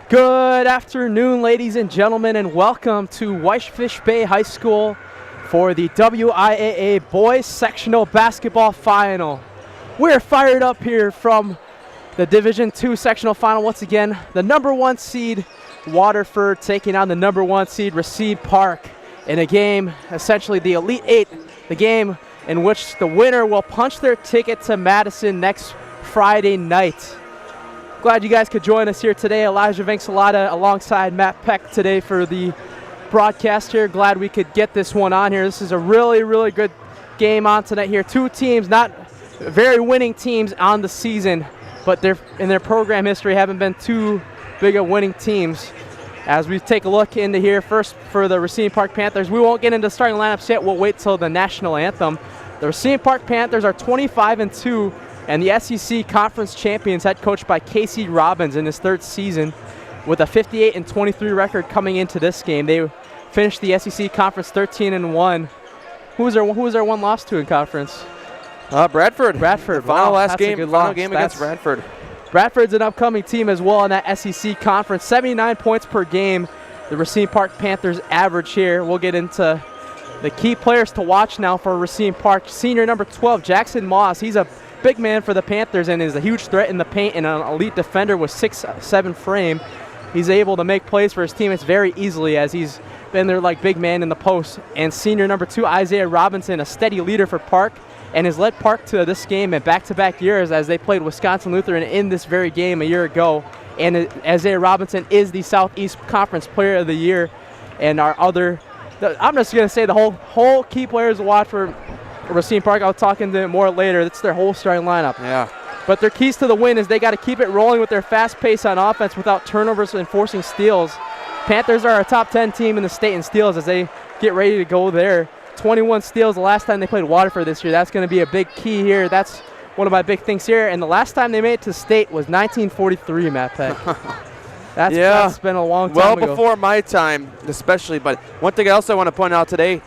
Good afternoon, ladies and gentlemen, and welcome to Whitefish Bay High School for the WIAA Boys Sectional Basketball Final. We're fired up here from the Division II Sectional Final once again. The number 1 seed, Waterford, taking on the number 1 seed, Racine Park, in a game, essentially the Elite Eight, the game in which the winner will punch their ticket to Madison next Friday night. Glad you guys could join us here today. Elijah Vanksalata alongside Matt Peck today for the broadcast here. Glad we could get this one on here. This is a really, really good game on tonight here. Two teams, not very winning teams on the season, but they're in their program history haven't been too big of winning teams. As we take a look into here first for the Racine Park Panthers, we won't get into starting lineups yet. We'll wait till the national anthem. The Racine Park Panthers are 25-2. And the SEC Conference champions, head coached by Casey Robbins in his 3rd season, with a 58-23 record coming into this game. They finished the SEC Conference 13-1. Who was their one loss to in conference? Bradford. Bradford. Final Wow, game against Bradford. Bradford's an upcoming team as well in that SEC Conference. 79 points per game. The Racine Park Panthers average here. We'll get into the key players to watch now for Racine Park. Senior number 12, Jackson Moss. He's a big man for the Panthers and is a huge threat in the paint and an elite defender with 6'7" frame. He's able to make plays for his teammates very easily as he's been their big man in the post. And senior number 2, Isaiah Robinson, a steady leader for Park, and has led Park to this game in back-to-back years as they played Wisconsin Lutheran in this very game a year ago. And Isaiah Robinson is the Southeast Conference Player of the Year. And I'm just going to say the whole key players to watch for Racine Park. I'll talk into it more later. That's their whole starting lineup. Yeah. But their keys to the win is they got to keep it rolling with their fast pace on offense without turnovers and forcing steals. Panthers are a top 10 team in the state in steals as they get ready to go there. 21 steals the last time they played Waterford this year. That's going to be a big key here. That's one of my big things here. And the last time they made it to state was 1943, Matt Peck. That's been a long time ago. Well before my time, especially. But one thing else I want to point out today,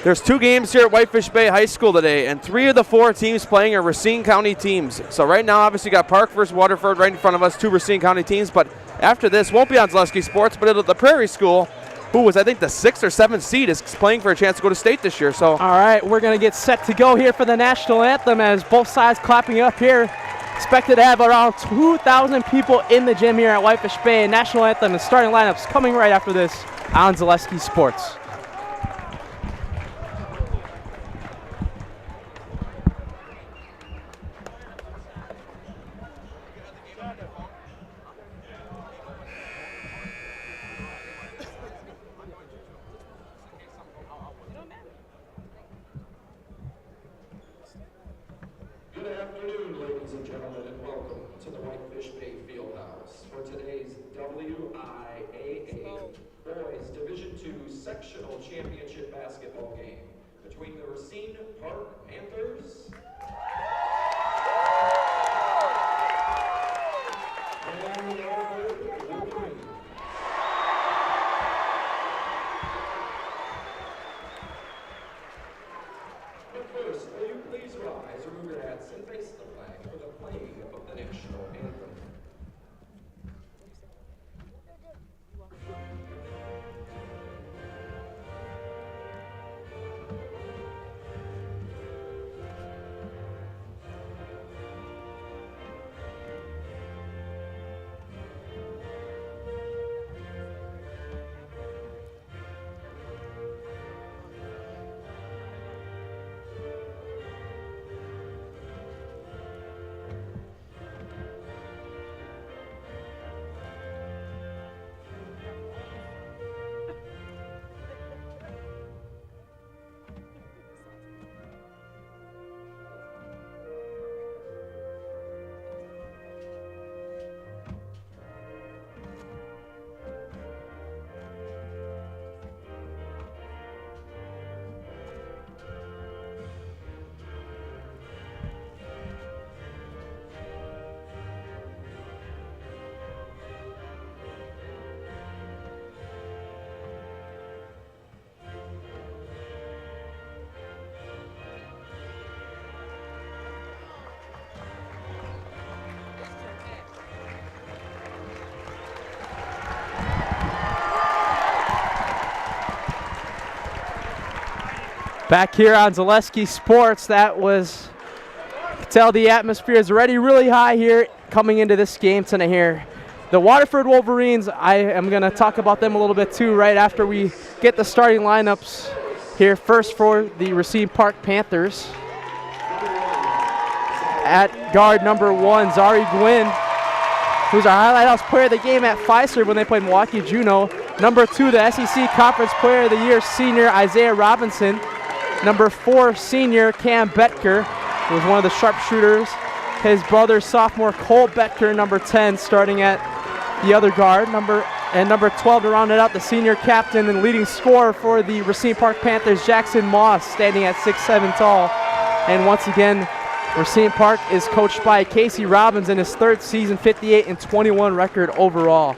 there's 2 games here at Whitefish Bay High School today, and 3 of the 4 teams playing are Racine County teams. So right now, obviously, you got Park versus Waterford right in front of us, 2 Racine County teams. But after this, won't be on Zaleski Sports, but the Prairie School, who was, I think, the 6th or 7th seed, is playing for a chance to go to state this year. So, all right, we're going to get set to go here for the national anthem as both sides clapping up here. Expected to have around 2,000 people in the gym here at Whitefish Bay. National anthem and starting lineups coming right after this on Zaleski Sports. Good afternoon, ladies and gentlemen, and welcome to the Whitefish Bay Fieldhouse for today's WIAA Boys Division II Sectional Championship Basketball game between the Racine Park Panthers and the Waterford Wolverines. But first, will you please rise, remove your hats, and face the flag for the playing of the national anthem. Back here on Zaleski Sports, that was, you can tell the atmosphere is already really high here coming into this game tonight here. The Waterford Wolverines, I am going to talk about them a little bit too right after we get the starting lineups here. First for the Racine Park Panthers. At guard number 1, Zari Gwynn, who's our Highlight House Player of the Game at Pfizer when they played Milwaukee Juneau. Number 2, the SEC Conference Player of the Year, senior Isaiah Robinson. Number 4, senior Cam Betker, who was one of the sharpshooters. His brother, sophomore Cole Betker, number 10, starting at the other guard. Number 12 to round it out, the senior captain and leading scorer for the Racine Park Panthers, Jackson Moss, standing at 6'7" tall. And once again, Racine Park is coached by Casey Robbins in his 3rd season, 58-21 record overall.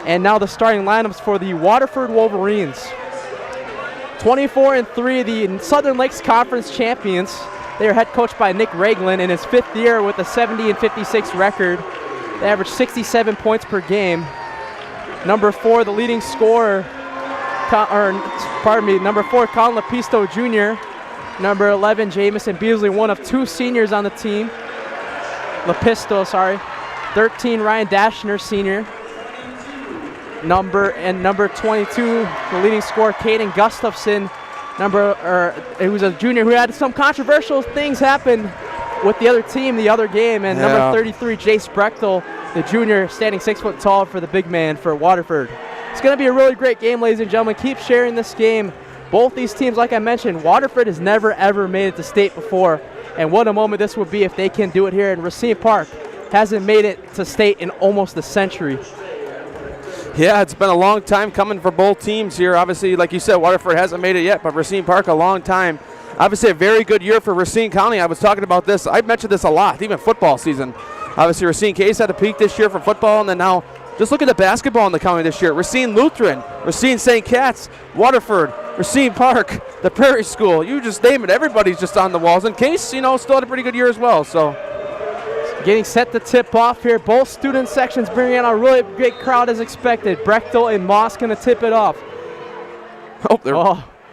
And now the starting lineups for the Waterford Wolverines. 24-3, the Southern Lakes Conference champions. They are head coached by Nick Ragland in his 5th year with a 70-56 record. They average 67 points per game. Number 4, the leading scorer, number 4, Colin Lapisto Jr. Number 11, Jamison Beasley, one of 2 seniors on the team. 13, Ryan Dashner, senior. Number 22, the leading scorer, Caden Gustafson, who's a junior who had some controversial things happen with the other team, the other game. And number 33, Jace Brechtel, the junior, standing 6 foot tall for the big man for Waterford. It's going to be a really great game, ladies and gentlemen. Keep sharing this game. Both these teams, like I mentioned, Waterford has never ever made it to state before. And what a moment this would be if they can do it here. And Racine Park hasn't made it to state in almost a century. Yeah, it's been a long time coming for both teams here. Obviously, like you said, Waterford hasn't made it yet, but Racine Park a long time. Obviously, a very good year for Racine County. I was talking about this. I mentioned this a lot, even football season. Obviously, Racine Case had a peak this year for football, and then now just look at the basketball in the county this year. Racine Lutheran, Racine St. Cat's, Waterford, Racine Park, the Prairie School. You just name it. Everybody's just on the walls. And Case, still had a pretty good year as well. So getting set to tip off here. Both student sections bringing in a really big crowd as expected. Brechtel and Moss going to tip it off.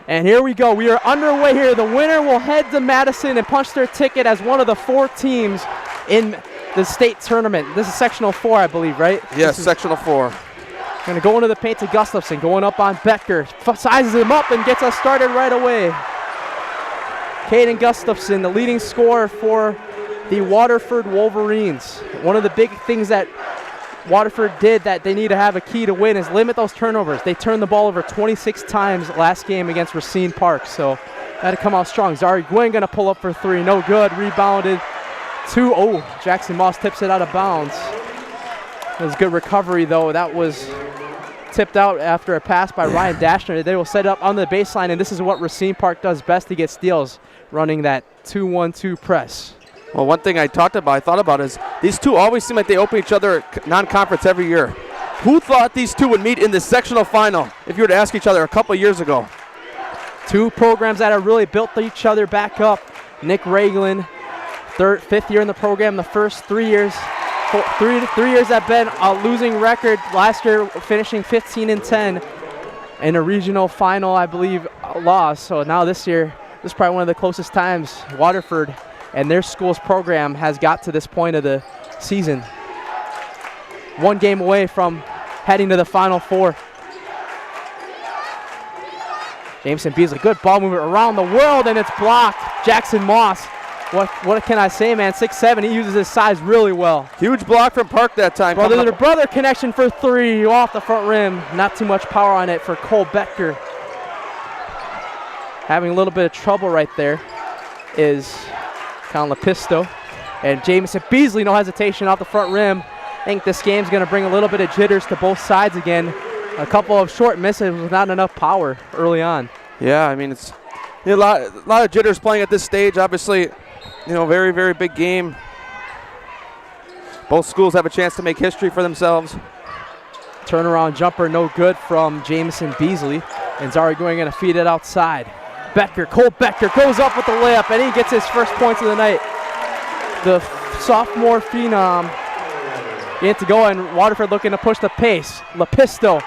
And here we go. We are underway here. The winner will head to Madison and punch their ticket as one of the 4 teams in the state tournament. This is sectional 4, I believe, right? Yes, sectional 4. Going to go into the paint to Gustafson, going up on Becker. Sizes him up and gets us started right away. Caden Gustafson, the leading scorer for the Waterford Wolverines. One of the big things that Waterford did that they need to have a key to win is limit those turnovers. They turned the ball over 26 times last game against Racine Park, so had to come out strong. Zari Gwynn going to pull up for 3, no good. Rebounded to, Jackson Moss tips it out of bounds. It was good recovery though. That was tipped out after a pass by Ryan Dashner. They will set it up on the baseline, and this is what Racine Park does best to get steals, running that 2-1-2 press. Well, one thing I thought about is these two always seem like they open each other non-conference every year. Who thought these two would meet in the sectional final if you were to ask each other a couple years ago? 2 programs that have really built each other back up. Nick Ragland, 5th year in the program, the first 3 years. 3 years have been a losing record. Last year finishing 15-10 in a regional final, I believe, loss. So now this year, this is probably one of the closest times Waterford and their school's program has got to this point of the season. 1 game away from heading to the Final 4. Jameson Beasley, good ball movement around the world, and it's blocked. Jackson Moss, what can I say, man? 6'7", he uses his size really well. Huge block from Park that time. Brother connection for 3 off the front rim. Not too much power on it for Cole Becker. Having a little bit of trouble right there is Colin Lapisto. And Jamison Beasley, no hesitation off the front rim. I think this game's going to bring a little bit of jitters to both sides again. A couple of short misses with not enough power early on. Yeah, I mean, it's a lot of jitters playing at this stage. Obviously, very, very big game. Both schools have a chance to make history for themselves. Turnaround jumper, no good from Jamison Beasley. And Zari going to feed it outside. Cole Becker goes up with the layup, and he gets his first points of the night. The sophomore phenom get to go, and Waterford looking to push the pace. Lapisto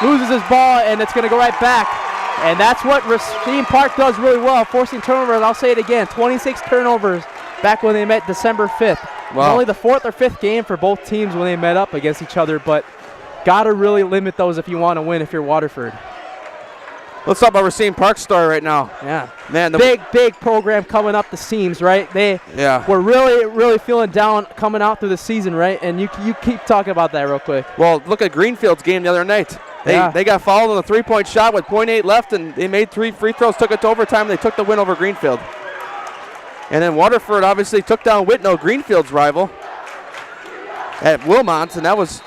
loses his ball, and it's going to go right back And that's what Racine Park does really well, forcing turnovers. I'll say it again, 26 turnovers back when they met December 5th. Wow. Only the 4th or 5th game for both teams when they met up against each other, but got to really limit those if you want to win if you're Waterford. Let's talk about Racine Park's story right now. Yeah. Man, big program coming up the seams, right? They Yeah. were really feeling down coming out through the season, right? And you keep talking about that real quick. Well, look at Greenfield's game the other night. They got fouled on a 3-point shot with .8 left, and they made 3 free throws, took it to overtime, and they took the win over Greenfield. And then Waterford obviously took down Whitnell, Greenfield's rival, at Wilmont, and that was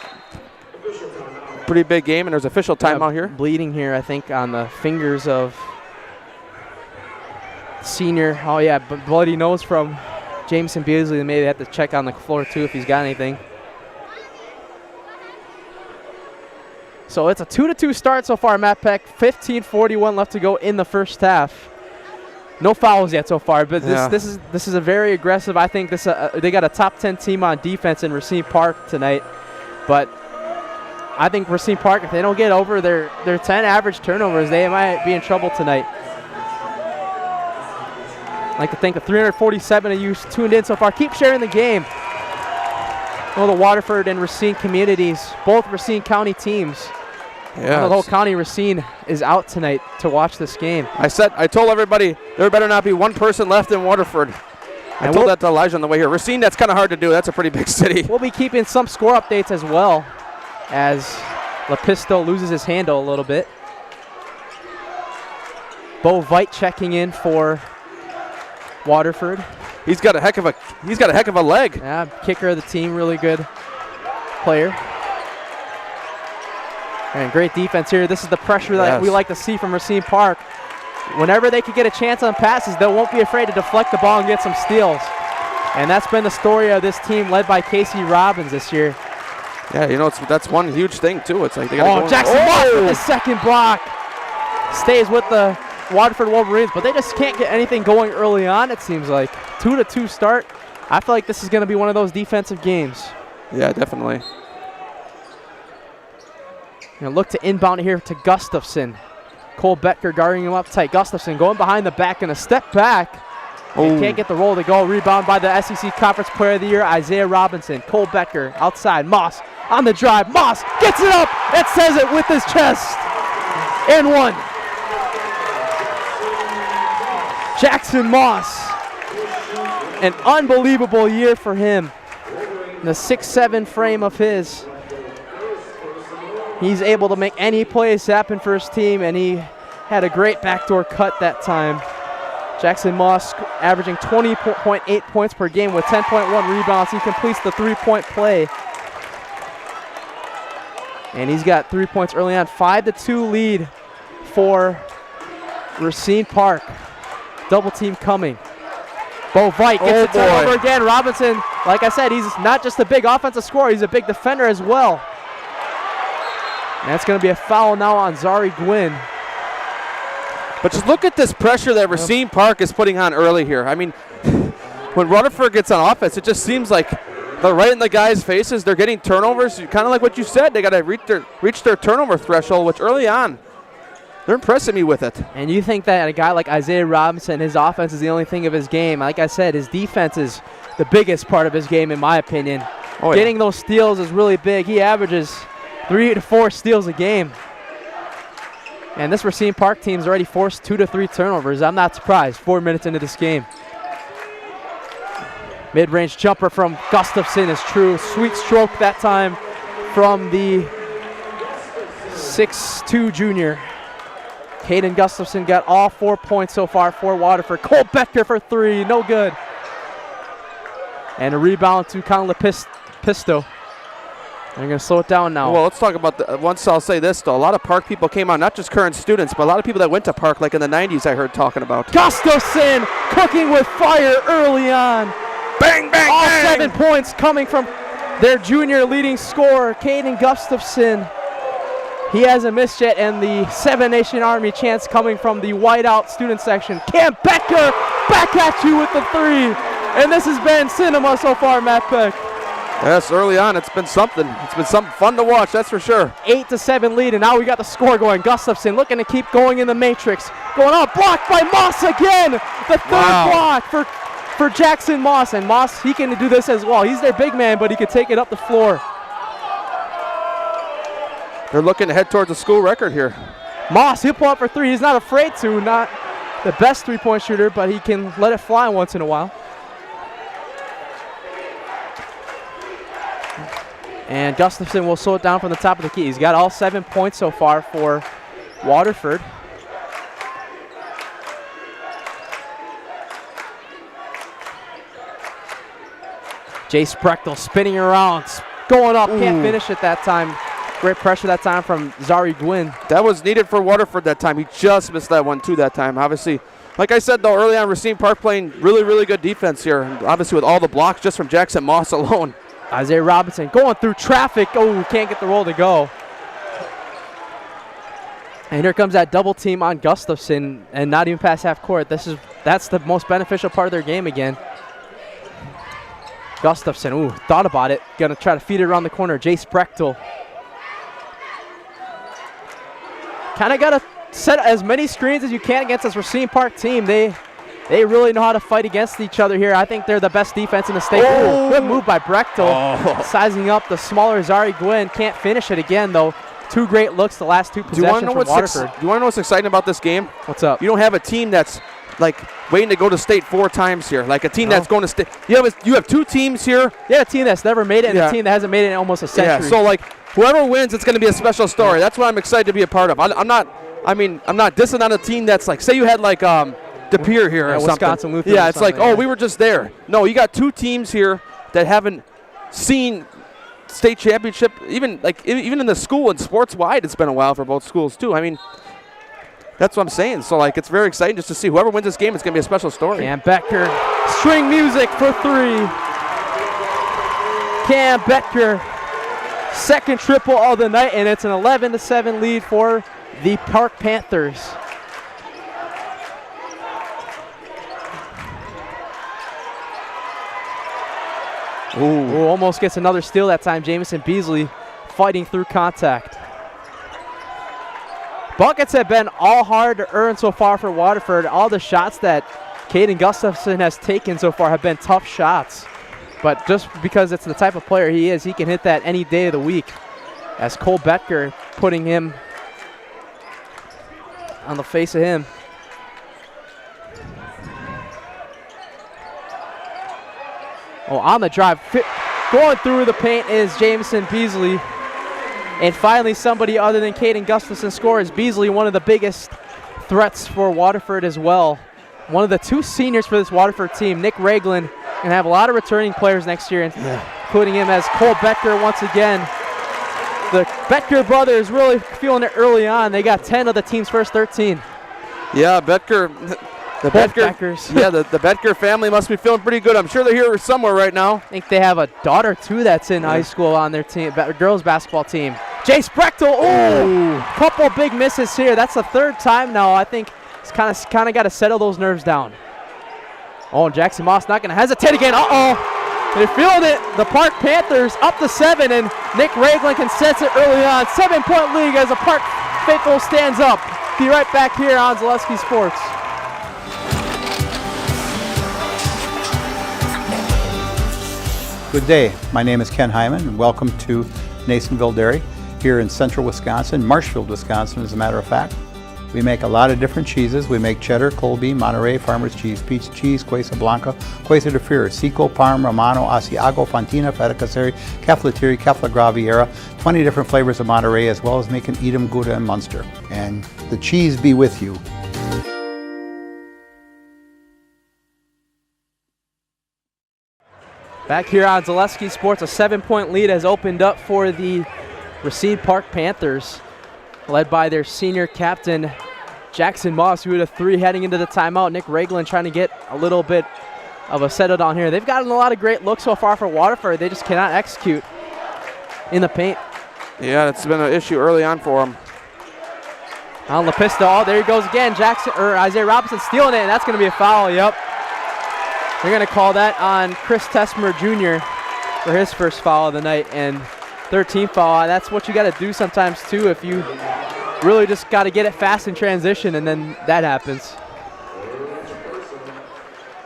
a pretty big game, and there's official timeout here. Bleeding here, I think, on the fingers of senior. Oh, yeah, but bloody nose from Jameson Beasley. They maybe have to check on the floor, too, if he's got anything. So it's a 2-2 start so far, Matt Peck. 15:41 left to go in the first half. No fouls yet so far, but this is a very aggressive. I think this they got a top 10 team on defense in Racine Park tonight, but I think Racine Park, if they don't get over their 10 average turnovers, they might be in trouble tonight. I'd like to thank the 347 of you tuned in so far. Keep sharing the game. All the Waterford and Racine communities, both Racine County teams. Yeah, the whole county Racine is out tonight to watch this game. I told everybody there better not be one person left in Waterford. I told that to Elijah on the way here. Racine, that's kind of hard to do. That's a pretty big city. We'll be keeping some score updates as well as Lepisto loses his handle a little bit. Bo Veit checking in for Waterford. He's got a heck of a leg. Yeah, kicker of the team, really good player. And great defense here. This is the pressure that we like to see from Racine Park. Whenever they could get a chance on passes, they won't be afraid to deflect the ball and get some steals. And that's been the story of this team led by Casey Robbins this year. Yeah, you know, that's one huge thing, too. It's like they got to go. Jackson Moss with the second block. Stays with the Waterford Wolverines, but they just can't get anything going early on, it seems like. 2-2 start. I feel like this is going to be one of those defensive games. Yeah, definitely. Look to inbound here to Gustafson. Cole Becker guarding him up tight. Gustafson going behind the back and a step back. Can't get the roll to go. Rebound by the SEC Conference Player of the Year, Isaiah Robinson. Cole Becker outside. Moss on the drive. Moss gets it up and says it with his chest. And one. Jackson Moss. An unbelievable year for him. The 6'7" frame of his. He's able to make any plays happen for his team, and he had a great backdoor cut that time. Jackson Moss averaging 20.8 points per game with 10.1 rebounds. He completes the three-point play. And he's got 3 points early on. 5-2 lead for Racine Park. Double team coming. Bo Veit gets the turnover again. Robinson, like I said, he's not just a big offensive scorer, he's a big defender as well. And that's going to be a foul now on Zari Gwynn. But just look at this pressure that Racine Park is putting on early here. I mean, when Rutherford gets on offense, it just seems like they're right in the guys' faces. They're getting turnovers. Kind of like what you said. They got to reach their turnover threshold, which early on, they're impressing me with it. And you think that a guy like Isaiah Robinson, his offense is the only thing of his game. Like I said, his defense is the biggest part of his game, in my opinion. Getting those steals is really big. He averages 3 to 4 steals a game. And this Racine Park team's already forced 2 to 3 turnovers. I'm not surprised. 4 minutes into this game. Mid-range jumper from Gustafson is true. Sweet stroke that time from the 6'2" junior. Caden Gustafson got all 4 points so far for Waterford. Cole Becker for 3, no good. And a rebound to Conley Pisto. They're going to slow it down now. Well, let's talk about once I'll say this, though. A lot of Park people came on, not just current students, but a lot of people that went to Park, like in the 90s, I heard talking about. Gustafson cooking with fire early on. Bang, bang, all bang. 7 points coming from their junior leading scorer, Caden Gustafson. He hasn't missed yet, and the 7 Nation Army chants coming from the whiteout student section. Cam Becker back at you with the 3. And this has been cinema so far, Matt Peck. Yes, early on, it's been something. It's been something fun to watch, that's for sure. 8-7 lead, and now we got the score going. Gustafson looking to keep going in the matrix. Going on, blocked by Moss again. The third block for Jackson Moss, and Moss, he can do this as well. He's their big man, but he can take it up the floor. They're looking to head towards the school record here. Moss, he'll pull up for three. He's not afraid to. Not the best three-point shooter, but he can let it fly once in a while. And Gustafson will slow it down from the top of the key. He's got all 7 points so far for Waterford. Jace Brechtel spinning around, going up, can't finish it that time. Great pressure that time from Zari Gwynn. That was needed for Waterford that time. He just missed that one too that time. Obviously, like I said though, early on, Racine Park playing really, really good defense here. And obviously with all the blocks just from Jackson Moss alone. Isaiah Robinson going through traffic. Oh, can't get the roll to go. And here comes that double team on Gustafson, and not even past half court. That's the most beneficial part of their game again. Gustafson, thought about it. Gonna try to feed it around the corner. Jace Brechtel. Kind of gotta set as many screens as you can against this Racine Park team. They really know how to fight against each other here. I think they're the best defense in the state. Good move by Brechtel. Sizing up the smaller Zari Gwynn. Can't finish it again, though. Two great looks the last two possessions from Waterford. Do you want to know what's exciting about this game? What's up? You don't have a team that's like waiting to go to state 4 times here. Like a team that's going to state. You have two teams here. You have a team that's never made it and a team that hasn't made it in almost a century. Yeah, so like whoever wins, it's going to be a special story. That's what I'm excited to be a part of. I'm not dissing on a team that's like, say you had like De Pere here or something. Wisconsin Lutheran. Yeah, it's like, we were just there. No, you got two teams here that haven't seen state championship. Even in the school and sports wide, it's been a while for both schools too. I mean, that's what I'm saying. So like, it's very exciting just to see whoever wins this game. It's gonna be a special story. Cam Becker, string music for three. Cam Becker, second triple of the night, and it's an 11-7 lead for the Park Panthers. Ooh, almost gets another steal that time. Jamison Beasley fighting through contact. Buckets have been all hard to earn so far for Waterford. All the shots that Caden Gustafson has taken so far have been tough shots. But just because it's the type of player he is, he can hit that any day of the week. As Cole Becker putting him on the face of him. On the drive, going through the paint is Jamison Beasley. And finally, somebody other than Caden Gustafson scores. Beasley, one of the biggest threats for Waterford as well. One of the two seniors for this Waterford team, Nick Ragland, and have a lot of returning players next year, including him as Cole Becker once again. The Becker brothers really feeling it early on. They got 10 of the team's first 13. Yeah, Becker. The Beckers. Yeah, the Becker family must be feeling pretty good. I'm sure they're here somewhere right now. I think they have a daughter, too, that's in high school on their team, girls basketball team. Jace Brechtel, couple big misses here. That's the third time now. I think it's kind of got to settle those nerves down. And Jackson Moss not going to hesitate again. They're feeling it. The Park Panthers up to 7, and Nick Ragland can sense it early on. 7-point lead as the Park faithful stands up. Be right back here on Zaleski Sports. Good day. My name is Ken Hyman, and welcome to Nasonville Dairy here in central Wisconsin, Marshfield, Wisconsin, as a matter of fact. We make a lot of different cheeses. We make cheddar, Colby, Monterey, Farmer's Cheese, Peach Cheese, Quesa Blanca, Quesa de Fure, Seco, Parm, Romano, Asiago, Fontina, Feta Caseri, Caflatiri, Cafla Graviera, 20 different flavors of Monterey, as well as making Edam, Gouda, and Munster. And the cheese be with you. Back here on Zaleski Sports, a 7-point lead has opened up for the Racine Park Panthers, led by their senior captain, Jackson Moss, who had a 3 heading into the timeout. Nick Ragland trying to get a little bit of a settle down here. They've gotten a lot of great looks so far for Waterford. They just cannot execute in the paint. Yeah, it's been an issue early on for them. On the pistol, there he goes again. Isaiah Robinson stealing it, and that's going to be a foul. Yep. They're going to call that on Chris Tesmer Jr. for his first foul of the night, and 13th foul. That's what you got to do sometimes too, if you really just got to get it fast in transition, and then that happens.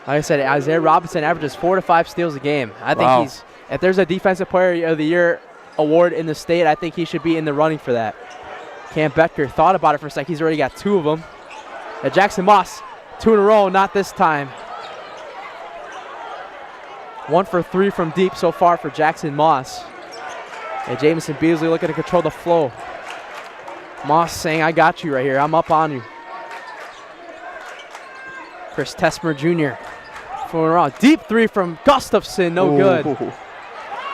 Like I said, Isaiah Robinson averages 4 to 5 steals a game. I think if there's a Defensive Player of the Year award in the state, I think he should be in the running for that. Cam Becker thought about it for a sec. He's already got 2 of them. Jackson Moss, 2 in a row, not this time. 1 for 3 from deep so far for Jackson Moss. And Jamison Beasley looking to control the flow. Moss saying, I got you right here. I'm up on you. Chris Tesmer Jr. 4 in a row. Deep 3 from Gustafson. No good.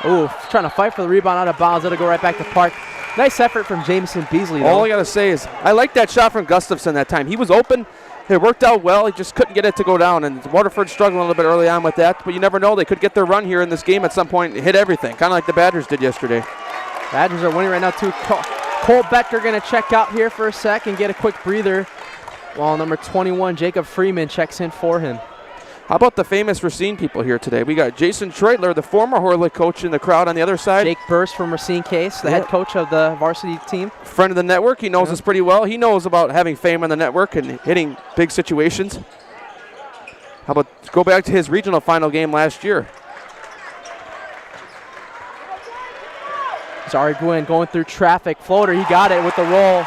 Ooh, trying to fight for the rebound out of bounds. It'll go right back to Park. Nice effort from Jamison Beasley, though. All I got to say is I like that shot from Gustafson that time. He was open. It worked out well. He just couldn't get it to go down. And Waterford struggling a little bit early on with that. But you never know. They could get their run here in this game at some point and hit everything, kind of like the Badgers did yesterday. Badgers are winning right now, too. Cole Becker going to check out here for a sec and get a quick breather, while number 21, Jacob Freeman, checks in for him. How about the famous Racine people here today? We got Jason Treutler, the former Horlick coach, in the crowd on the other side. Jake Burst from Racine Case, the head coach of the varsity team. Friend of the network. He knows us pretty well. He knows about having fame on the network and hitting big situations. How about go back to his regional final game last year? Zari Gwynn going through traffic. Floater, he got it with the roll.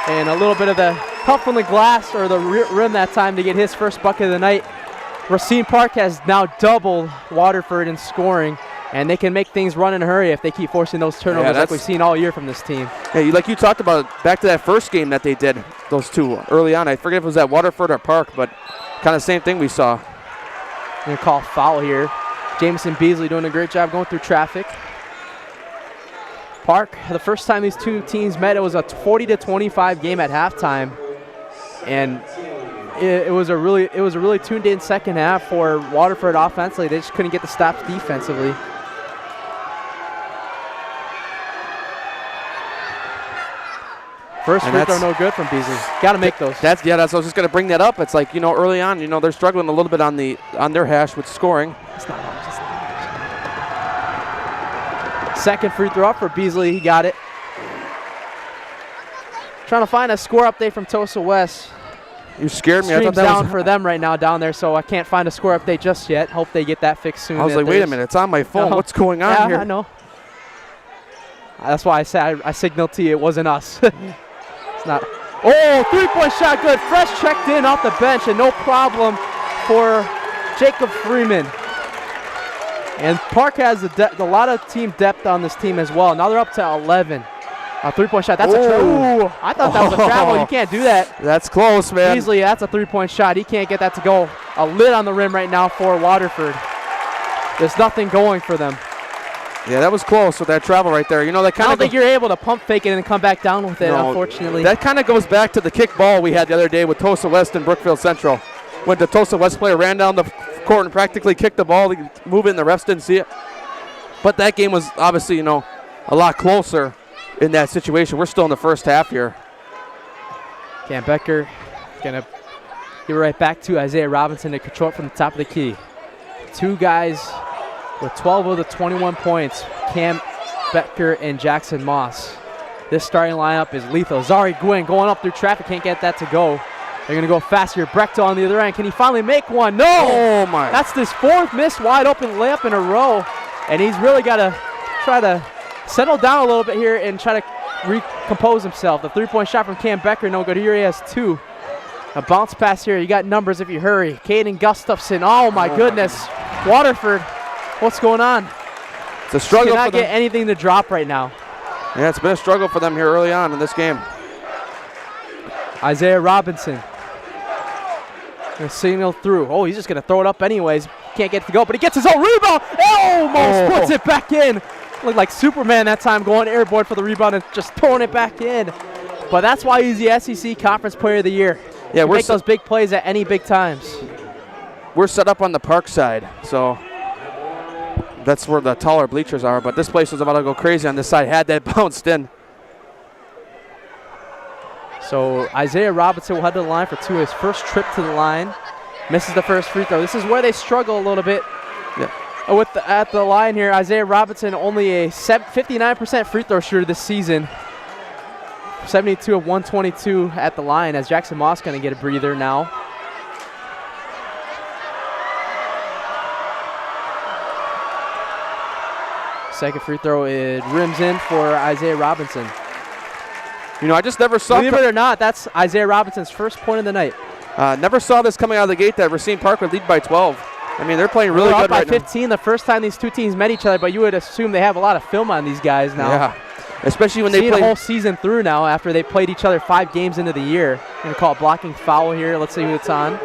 And a little bit of the help from the glass or the rim that time to get his first bucket of the night. Racine Park has now doubled Waterford in scoring, and they can make things run in a hurry if they keep forcing those turnovers like we've seen all year from this team. Hey, like you talked about, back to that first game that they did, those 2 early on. I forget if it was at Waterford or Park, but kind of same thing we saw. Going to call foul here. Jamison Beasley doing a great job going through traffic. Park, the first time these 2 teams met, it was a 40-25 game at halftime, and it was a really tuned in second half for Waterford offensively. They just couldn't get the stops defensively. First free throw no good from Beasley. Got to make those. That's I was just going to bring that up. It's like, early on, they're struggling a little bit on their hash with scoring. It's not hard. Second free throw up for Beasley. He got it. Trying to find a score update from Tosa West. You scared me. Stream's I thought that down was for them right now down there, so I can't find a score update just yet. Hope they get that fixed soon. I was like, wait a minute, it's on my phone. What's going on here? I know. That's why I said I signaled to you it wasn't us. It's not. Oh, 3-point shot good. Fresh checked in off the bench, and no problem for Jacob Freeman. And Park has a lot of team depth on this team as well. Now they're up to 11. A 3-point shot. That's a travel. I thought that was a travel. You can't do that. That's close, man. Beasley, that's a 3-point shot. He can't get that to go. A lid on the rim right now for Waterford. There's nothing going for them. Yeah, that was close with that travel right there. I don't think you're able to pump fake it and come back down with it, unfortunately. That kind of goes back to the kick ball we had the other day with Tosa West and Brookfield Central. When the Tosa West player ran down the court and practically kicked the ball, move it, and the refs didn't see it. But that game was obviously, a lot closer in that situation. We're still in the first half here. Cam Becker going to give it right back to Isaiah Robinson to control it from the top of the key. 2 guys with 12 of the 21 points, Cam Becker and Jackson Moss. This starting lineup is lethal. Zari Gwynn going up through traffic, can't get that to go. They're going to go fast here. Brechtel on the other end. Can he finally make one? No! Oh, my. That's this 4th missed wide open layup in a row. And he's really got to try to settle down a little bit here and try to recompose himself. The 3-point shot from Cam Becker, no good. Here he has 2. A bounce pass here. You got numbers if you hurry. Caden Gustafson. Oh, my goodness. Waterford, what's going on? It's a struggle Cannot for them. get anything to drop right now. Yeah, it's been a struggle for them here early on in this game. Isaiah Robinson. Gonna signal through. Oh, he's just going to throw it up anyways. Can't get it to go, but he gets his own rebound. Almost puts it back in. Looked like Superman that time, going airborne for the rebound and just throwing it back in. But that's why he's the SEC Conference Player of the Year. Yeah, we make those big plays at any big times. We're set up on the park side, so that's where the taller bleachers are. But this place was about to go crazy on this side. Had that bounced in. So Isaiah Robinson will head to the line for 2. His first trip to the line. Misses the first free throw. This is where they struggle a little bit. Yeah. at the line here, Isaiah Robinson, only a 59% free throw shooter this season. 72 of 122 at the line, as Jackson Moss going to get a breather now. Second free throw, it rims in for Isaiah Robinson. You know, I just never saw. Believe it or not, that's Isaiah Robinson's first point of the night. Never saw this coming out of the gate that Racine Park would lead by 12. I mean, they're playing really good right now. They're up by 15 the first time these two teams met each other, but you would assume they have a lot of film on these guys now. Yeah, especially when they play the whole season through now after they played each other 5 games into the year. I'm going to call it blocking foul here. Let's see who it's on.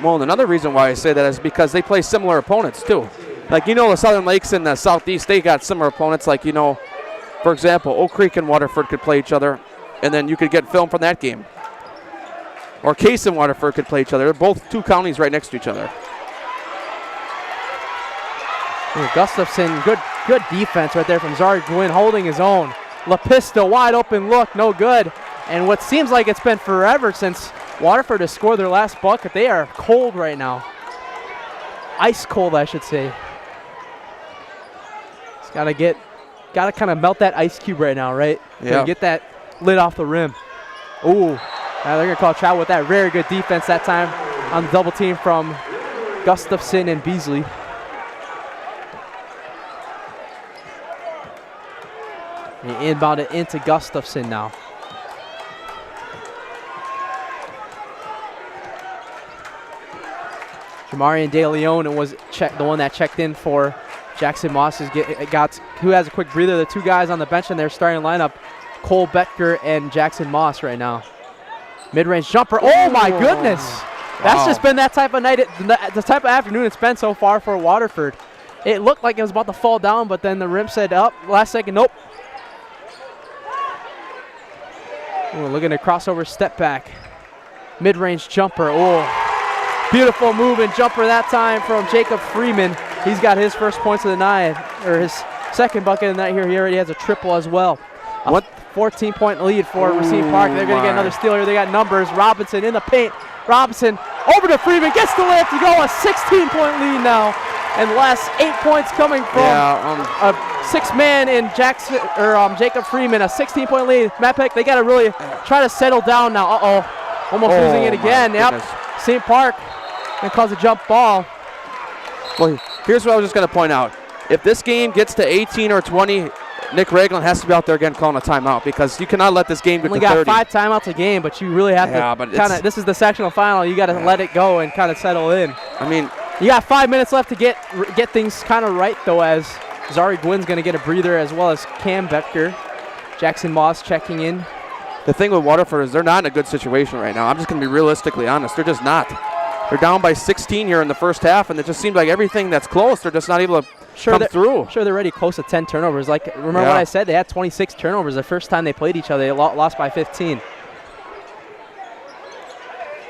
Well, another reason why I say that is because they play similar opponents too. Like, you know, the Southern Lakes and the Southeast, they got similar opponents. Like, you know, for example, Oak Creek and Waterford could play each other, and then you could get film from that game. Or Case and Waterford could play each other. They're both 2 counties right next to each other. Ooh, Gustafson, good defense right there from Zari Gwynn, holding his own. LaPista, wide open look, no good. And what seems like it's been forever since Waterford has scored their last bucket. They are cold right now. Ice cold, I should say. It's gotta kind of melt that ice cube right now, right? Yeah. Get that lid off the rim. Ooh, they're gonna call travel with that. Very good defense that time on the double team from Gustafson and Beasley. He inbound it into Gustafson now. Jamarian De Leon was the one that checked in for Jackson Moss. Who has a quick breather. The 2 guys on the bench in their starting lineup, Cole Becker and Jackson Moss right now. Mid-range jumper. Oh my goodness. That's just been that type of night, the type of afternoon it's been so far for Waterford. It looked like it was about to fall down, but then the rim said up. Last second, nope. Ooh, looking at crossover step back. Mid-range jumper. Oh. Beautiful move and jumper that time from Jacob Freeman. He's got his first points of the night, or his second bucket of the night here. He already has a triple as well. A 14-point lead for Racine Park. They're going to get another steal here. They got numbers. Robinson in the paint. Robinson over to Freeman. Gets the layup to go. A 16-point lead now. And the last 8 points coming from a 6-man in Jacob Freeman. A 16-point lead. Matt Peck, they got to really try to settle down now. Uh-oh. Almost losing it again. Yep. St. Park. And cause a jump ball. Well, here's what I was just going to point out. If this game gets to 18 or 20, Nick Ragland has to be out there again calling a timeout, because you cannot let this game get to 30. Only got 5 timeouts a game, but you really have to kind of, this is the sectional final, you got to let it go and kind of settle in. I mean, you got 5 minutes left to get things kind of right, though, as Zari Gwynn's going to get a breather, as well as Cam Becker. Jackson Moss checking in. The thing with Waterford is they're not in a good situation right now. I'm just going to be realistically honest. They're just not. They're down by 16 here in the first half, and it just seems like everything that's close, they're just not able to come through. Sure, they're already close to 10 turnovers. Like, remember what I said? They had 26 turnovers the first time they played each other. They lost by 15.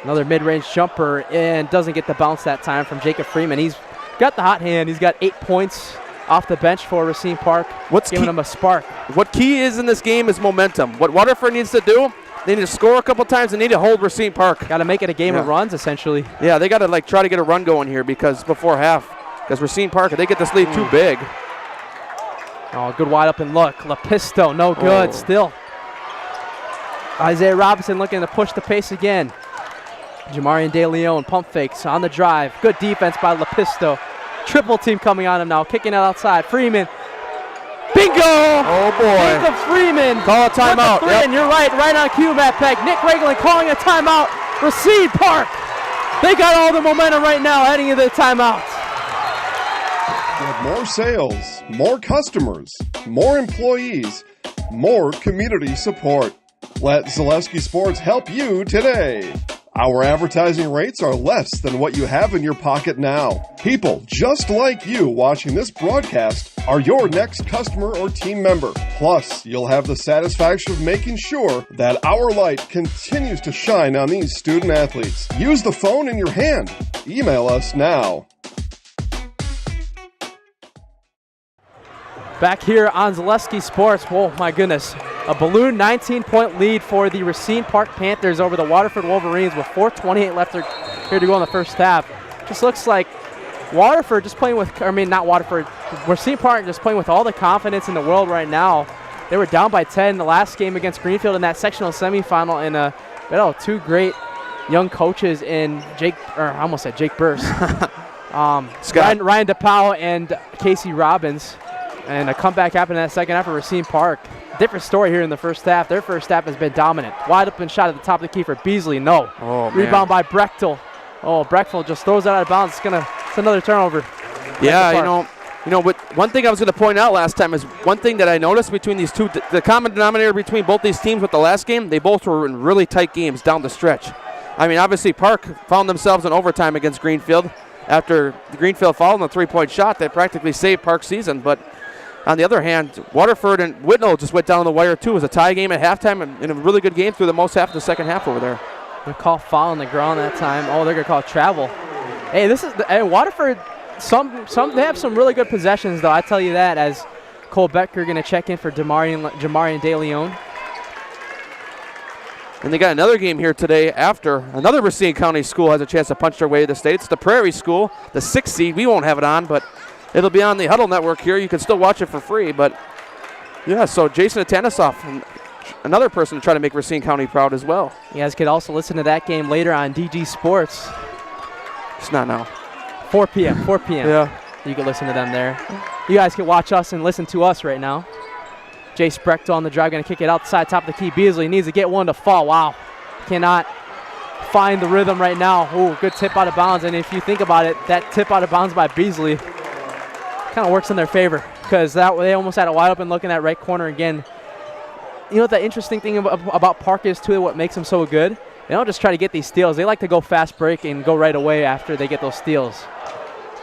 Another mid-range jumper, and doesn't get the bounce that time from Jacob Freeman. He's got the hot hand. He's got 8 points off the bench for Racine Park, giving him a spark. What key is in this game is momentum. What Waterford needs to do, they need to score a couple times. They need to hold Racine Park. Got to make it a game of runs, essentially. Yeah, they got to try to get a run going here, because before half, because Racine Park, if they get this lead too big. Oh, good wide open look. LaPisto, no good still. Isaiah Robinson looking to push the pace again. Jamarian De Leon, pump fakes on the drive. Good defense by LaPisto. Triple team coming on him now, kicking it outside. Freeman. Bingo! Oh, boy. Jacob Freeman. Call a timeout. Yep. You're right on cue, Matt Peck. Nick Ragland calling a timeout. Racine Park. They got all the momentum right now heading into the timeout. With more sales, more customers, more employees, more community support. Let Zaleski Sports help you today. Our advertising rates are less than what you have in your pocket now. People just like you watching this broadcast are your next customer or team member. Plus, you'll have the satisfaction of making sure that our light continues to shine on these student athletes. Use the phone in your hand. Email us now. Back here on Zaleski Sports. Whoa, my goodness. A balloon 19-point lead for the Racine Park Panthers over the Waterford Wolverines with 4:28 left here to go in the first half. Just looks like Waterford just playing with, not Waterford, Racine Park just playing with all the confidence in the world right now. They were down by 10 in the last game against Greenfield in that sectional semifinal, and two great young coaches in Jake Burse. Ryan DePau and Casey Robbins. And a comeback happened in that second half for Racine Park. Different story here in the first half. Their first half has been dominant. Wide open shot at the top of the key for Beasley. No. Oh, rebound by Brechtel. Oh, Brechtel just throws it out of bounds. It's another turnover. Yeah, but one thing I was going to point out last time is one thing that I noticed between these two, the common denominator between both these teams with the last game, they both were in really tight games down the stretch. I mean, obviously Park found themselves in overtime against Greenfield. After Greenfield fouled on the three-point shot, they practically saved Park's season. But on the other hand, Waterford and Whitnall just went down the wire too. It was a tie game at halftime and a really good game through the most half of the second half over there. They call foul on the ground that time. Oh, they're going to call travel. Hey, Waterford, they have some really good possessions, though. I tell you that, as Cole Becker going to check in for Jamarian De Leon. And they got another game here today after another Racine County school has a chance to punch their way to the state. It's the Prairie School, the 6th seed. We won't have it on, but it'll be on the Huddle Network here. You can still watch it for free. But, yeah, so Jason Atanasoff, another person to try to make Racine County proud as well. You guys could also listen to that game later on DG Sports. It's not now. 4 p.m. Yeah. You can listen to them there. You guys can watch us and listen to us right now. Jace Brechtel on the drive, going to kick it outside, top of the key. Beasley needs to get one to fall. Wow. Cannot find the rhythm right now. Ooh, good tip out of bounds. And if you think about it, that tip out of bounds by Beasley kind of works in their favor, because they almost had it wide open looking at right corner again. You know what the interesting thing about Park is, too, what makes them so good? They don't just try to get these steals. They like to go fast break and go right away after they get those steals.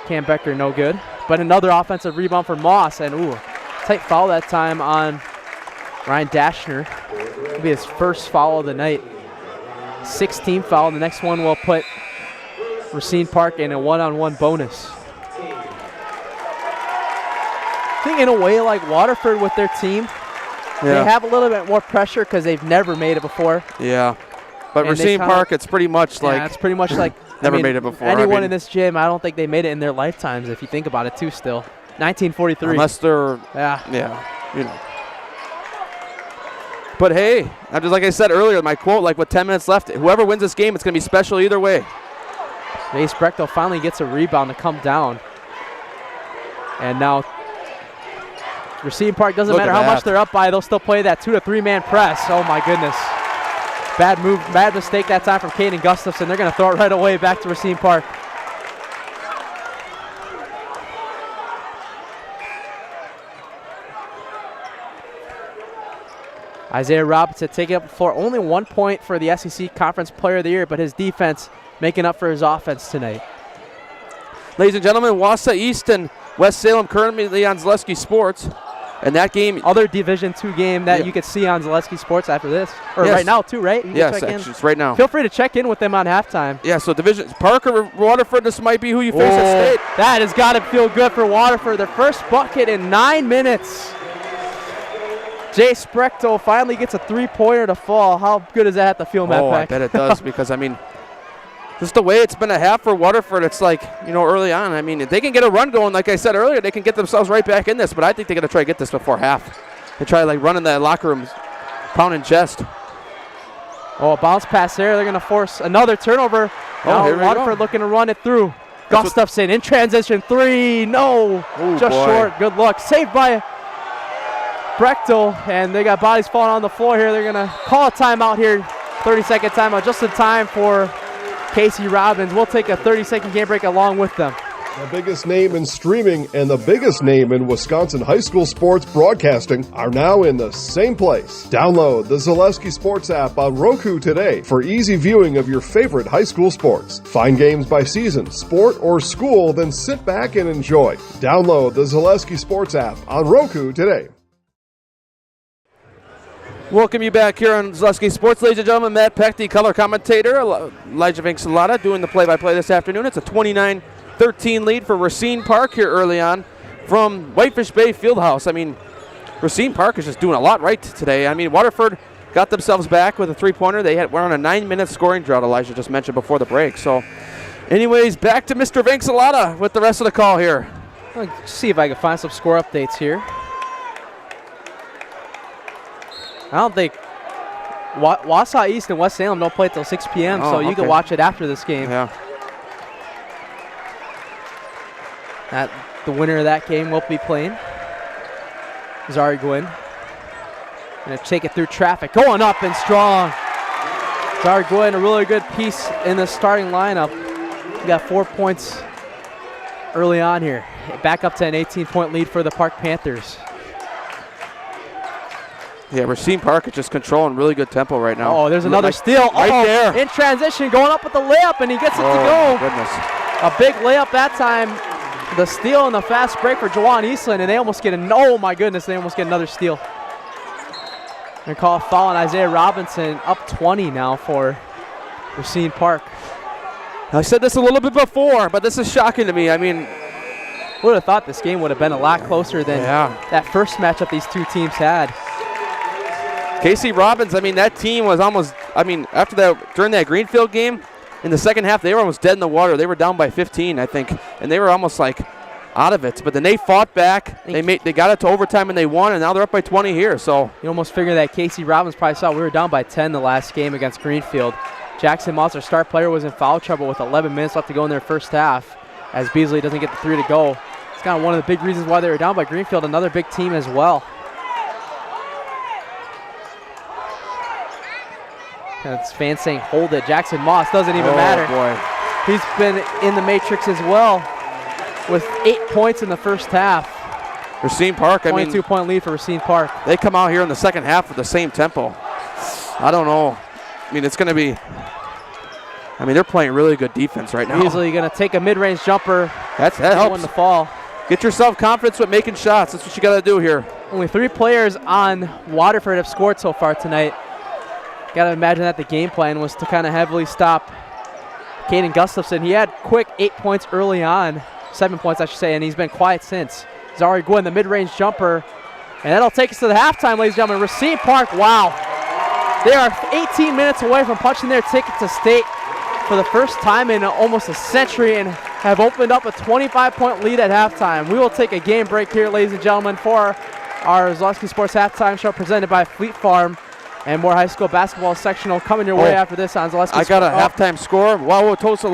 Cam Becker, no good. But another offensive rebound for Moss, and tight foul that time on Ryan Dashner. It'll be his first foul of the night. 16 foul. The next one will put Racine Park in a one-on-one bonus. I think in a way like Waterford with their team, they have a little bit more pressure because they've never made it before. Yeah. But Racine Park, it's pretty much like... Yeah, it's pretty much like... never made it before. Anyone in this gym, I don't think they made it in their lifetimes, if you think about it, too, still. 1943. Unless they're... Yeah, you know. But, hey, just like I said earlier, my quote, like with 10 minutes left, whoever wins this game, it's going to be special either way. Jace Brechtel finally gets a rebound to come down. And now Racine Park, doesn't matter how much they're up by, they'll still play that 2 to 3 man press. Oh, my goodness. Bad move, bad mistake that time from Caden Gustafson. They're going to throw it right away back to Racine Park. Isaiah Robinson taking up the floor. Only 1 point for the SEC Conference Player of the Year, but his defense making up for his offense tonight. Ladies and gentlemen, Wausau East and West Salem currently on Zaleski Sports. And that game... Other Division II game that you could see on Zaleski Sports after this. Or right now, too, right? Yes, actually, it's right now. Feel free to check in with them on halftime. Yeah, so Division... Parker, Waterford, this might be who you face at state. That has got to feel good for Waterford. Their first bucket in 9 minutes. Jace Brechtel finally gets a three-pointer to fall. How good does that have to feel, Matt Peck? I bet it does, because, I mean... Just the way it's been a half for Waterford, it's like, early on. I mean, if they can get a run going, like I said earlier, they can get themselves right back in this. But I think they're going to try to get this before half. They try, running that locker room, pounding chest. Oh, a bounce pass there. They're going to force another turnover. Now Waterford looking to run it through. Gustafson in transition. 3. No. Just short. Good luck. Saved by Brechtel. And they got bodies falling on the floor here. They're going to call a timeout here. 30-second timeout. Just in time for Casey Robbins. We'll take a 30-second game break along with them. The biggest name in streaming and the biggest name in Wisconsin high school sports broadcasting are now in the same place. Download the Zaleski Sports app on Roku today for easy viewing of your favorite high school sports. Find games by season, sport, or school, then sit back and enjoy. Download the Zaleski Sports app on Roku today. Welcome you back here on Zaleski Sports, ladies and gentlemen. Matt Peck, the color commentator. Elijah Vincelata doing the play-by-play this afternoon. It's a 29-13 lead for Racine Park here early on from Whitefish Bay Fieldhouse. I mean, Racine Park is just doing a lot right today. I mean, Waterford got themselves back with a three-pointer. We're on a 9-minute scoring drought, Elijah just mentioned before the break. So, Anyways, back to Mr. Vanxalata with the rest of the call here. Let's see if I can find some score updates here. I don't think Wausau East and West Salem don't play till 6 p.m., so you can watch it after this game. Yeah. The winner of that game will be playing. Zari Gwynn. Going to take it through traffic. Going up and strong. Zari Gwynn, a really good piece in the starting lineup. He got 4 points early on here. Back up to an 18-point lead for the Park Panthers. Yeah, Racine Park is just controlling really good tempo right now. Oh, there's another steal. Right there. In transition, going up with the layup, and he gets it to go. Oh, goodness. A big layup that time. The steal and the fast break for Jawan Eastland, and they almost get oh my goodness, they almost get another steal. They call a foul on Isaiah Robinson, up 20 now for Racine Park. I said this a little bit before, but this is shocking to me. I mean, would have thought this game would have been a lot closer than that first matchup these two teams had. Casey Robbins, I mean, that team was almost, I mean, after that, during that Greenfield game, in the second half, they were almost dead in the water. They were down by 15, I think, and they were almost like out of it. But then they fought back. They got it to overtime and they won, and now they're up by 20 here. So you almost figure that Casey Robbins probably saw we were down by 10 the last game against Greenfield. Jackson Moss, our star player, was in foul trouble with 11 minutes left to go in their first half, as Beasley doesn't get the 3 to go. It's kind of one of the big reasons why they were down by Greenfield. Another big team as well. That's fans saying hold it. Jackson Moss doesn't even matter. Boy. He's been in the matrix as well with 8 points in the first half. Racine Park, I mean, 22-point lead for Racine Park. They come out here in the second half with the same tempo. I don't know. I mean, it's going to be, I mean, they're playing really good defense right now. Easily going to take a mid-range jumper. That helps. Win the fall. Get yourself confidence with making shots. That's what you got to do here. Only 3 players on Waterford have scored so far tonight. Got to imagine that the game plan was to kind of heavily stop Caden Gustafson. He had quick 8 points early on, 7 points I should say, and he's been quiet since. Zari Gwynn, the mid-range jumper, and that'll take us to the halftime, ladies and gentlemen. Racine Park, wow. They are 18 minutes away from punching their ticket to state for the first time in almost a century and have opened up a 25-point lead at halftime. We will take a game break here, ladies and gentlemen, for our Zaleski Sports Halftime Show presented by Fleet Farm. And more high school basketball sectional coming your way after this on Zaleski. I got a halftime score. Wauwatosa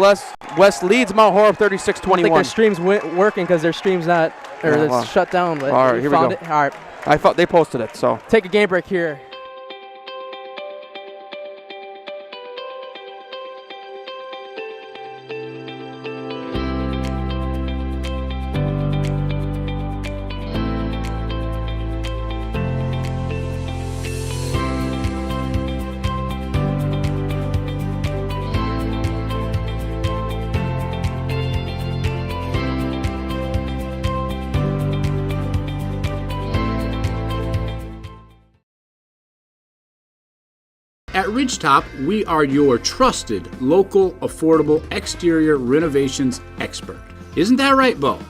West leads Mount Horeb 36-21. I think their stream's working because their stream's not, or it's shut down. But all right, here we go. All right. I thought they posted it, so. Take a game break here. At Ridgetop, we are your trusted, local, affordable exterior renovations expert. Isn't that right, Bo?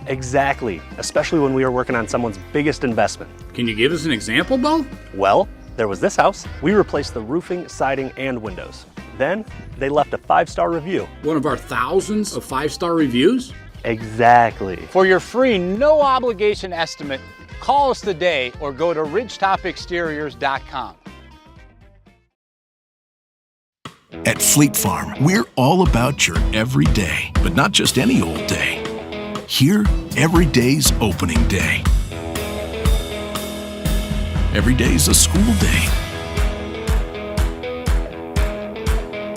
Exactly, especially when we are working on someone's biggest investment. Can you give us an example, Bo? Well, there was this house. We replaced the roofing, siding, and windows. Then, they left a 5-star review. One of our thousands of 5-star reviews? Exactly. For your free, no-obligation estimate, call us today or go to ridgetopexteriors.com. At Fleet Farm, we're all about your everyday, but not just any old day. Here, every day's opening day. Every day's a school day.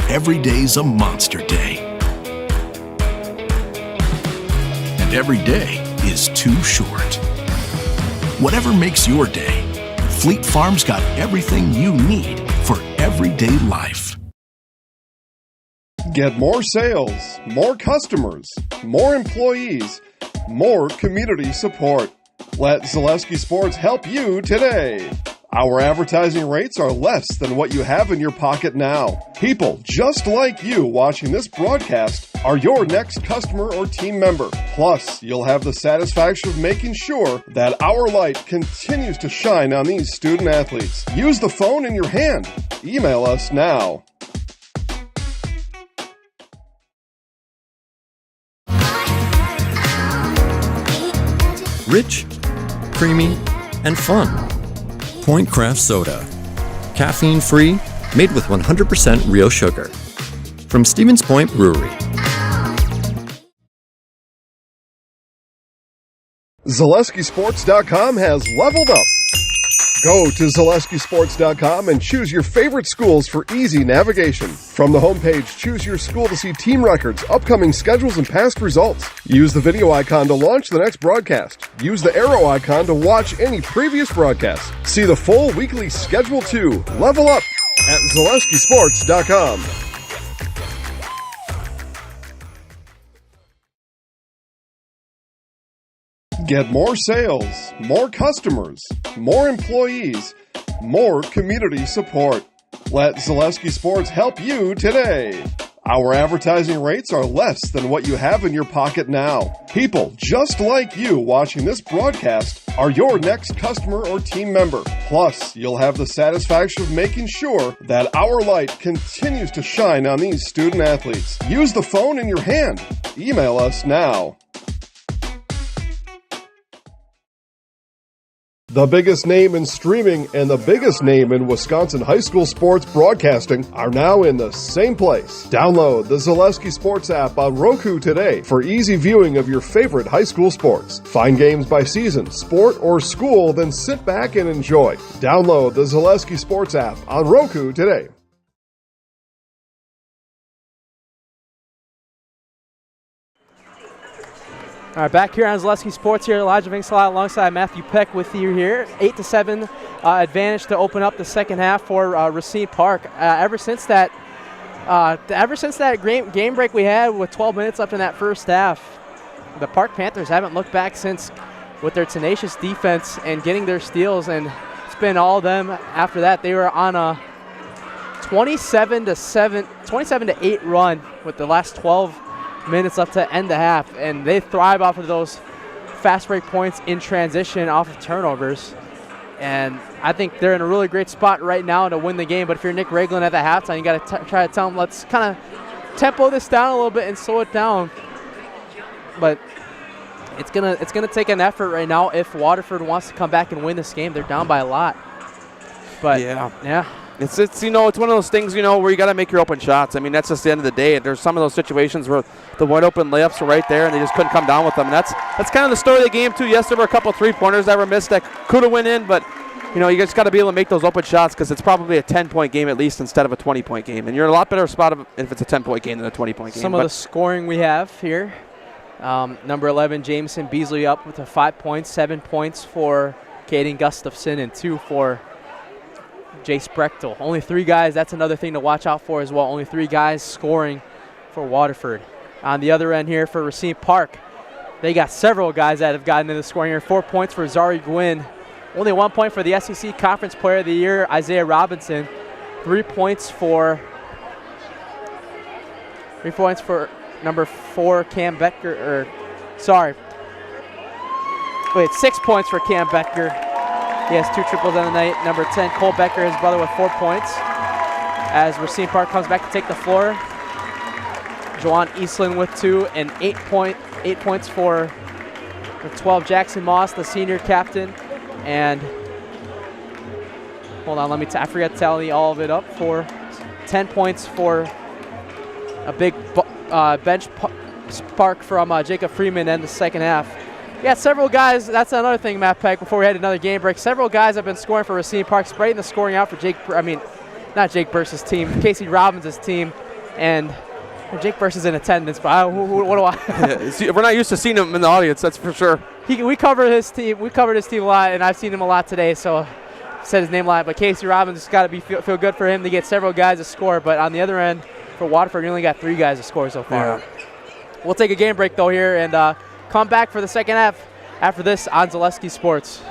Every day's a monster day. And every day is too short. Whatever makes your day, Fleet Farm's got everything you need for everyday life. Get more sales, more customers, more employees, more community support. Let Zaleski Sports help you today. Our advertising rates are less than what you have in your pocket now. People just like you watching this broadcast are your next customer or team member. Plus, you'll have the satisfaction of making sure that our light continues to shine on these student athletes. Use the phone in your hand. Email us now. Rich, creamy, and fun. Point Craft Soda. Caffeine-free, made with 100% real sugar. From Stevens Point Brewery. ZaleskiSports.com has leveled up. Go to ZaleskiSports.com and choose your favorite schools for easy navigation. From the homepage, choose your school to see team records, upcoming schedules, and past results. Use the video icon to launch the next broadcast. Use the arrow icon to watch any previous broadcasts. See the full weekly schedule too. Level up at ZaleskiSports.com. Get more sales, more customers, more employees, more community support. Let Zaleski Sports help you today. Our advertising rates are less than what you have in your pocket now. People just like you watching this broadcast are your next customer or team member. Plus, you'll have the satisfaction of making sure that our light continues to shine on these student athletes. Use the phone in your hand. Email us now. The biggest name in streaming and the biggest name in Wisconsin high school sports broadcasting are now in the same place. Download the Zaleski Sports app on Roku today for easy viewing of your favorite high school sports. Find games by season, sport, or school, then sit back and enjoy. Download the Zaleski Sports app on Roku today. All right, back here on Zaleski Sports here, Elijah Vinksalot alongside Matthew Peck with you here. 8-7 advantage to open up the second half for Racine Park. Ever since that game break we had with 12 minutes left in that first half, the Park Panthers haven't looked back since with their tenacious defense and getting their steals, and it's been all of them after that. They were on a 27-8 run with the last 12 minutes left to end the half, and they thrive off of those fast break points in transition off of turnovers, and I think they're in a really great spot right now to win the game. But if you're Nick Ragland at the halftime, you got to try to tell them, let's kind of tempo this down a little bit and slow it down. But it's gonna take an effort right now if Waterford wants to come back and win this game. They're down by a lot, but yeah. It's it's one of those things, where you got to make your open shots. I mean, that's just the end of the day. There's some of those situations where the wide open layups were right there and they just couldn't come down with them. And that's kind of the story of the game too. Yes, there were a couple 3-pointers that were missed that could have went in, but you just got to be able to make those open shots because it's probably a 10-point game at least instead of a 20-point game. And you're in a lot better spot if it's a 10-point game than a 20-point game. Some of the scoring we have here. Number 11, Jameson Beasley up with 5 points, 7 points for Caden Gustafson, and 2 for Jace Brechtel. Only 3 guys. That's another thing to watch out for as well. Only 3 guys scoring for Waterford. On the other end here for Racine Park, they got several guys that have gotten into the scoring here. 4 points for Zari Gwynn. Only 1 point for the SEC Conference Player of the Year, Isaiah Robinson. 3 points for number 4, Cam Becker. 6 points for Cam Becker. He has 2 triples on the night. Number 10, Cole Becker, his brother, with 4 points. As Racine Park comes back to take the floor, Juwan Eastland with 2, and 8 points for the 12, Jackson Moss, the senior captain. And hold on, I forgot to tally all of it up. For 10 points for a big bench spark from Jacob Freeman in the second half. Yeah, several guys. That's another thing, Matt Peck, before we had another game break. Several guys have been scoring for Racine Park, spreading the scoring out for not Jake Burse's team, Casey Robbins' team. And Jake Burse is in attendance, but what do I? We're not used to seeing him in the audience, that's for sure. We covered his team. We covered his team a lot, and I've seen him a lot today, so I said his name a lot. But Casey Robbins has got to feel good for him to get several guys to score. But on the other end, for Waterford, we only got 3 guys to score so far. Yeah. We'll take a game break, though, here, and come back for the second half after this on Zaleski Sports.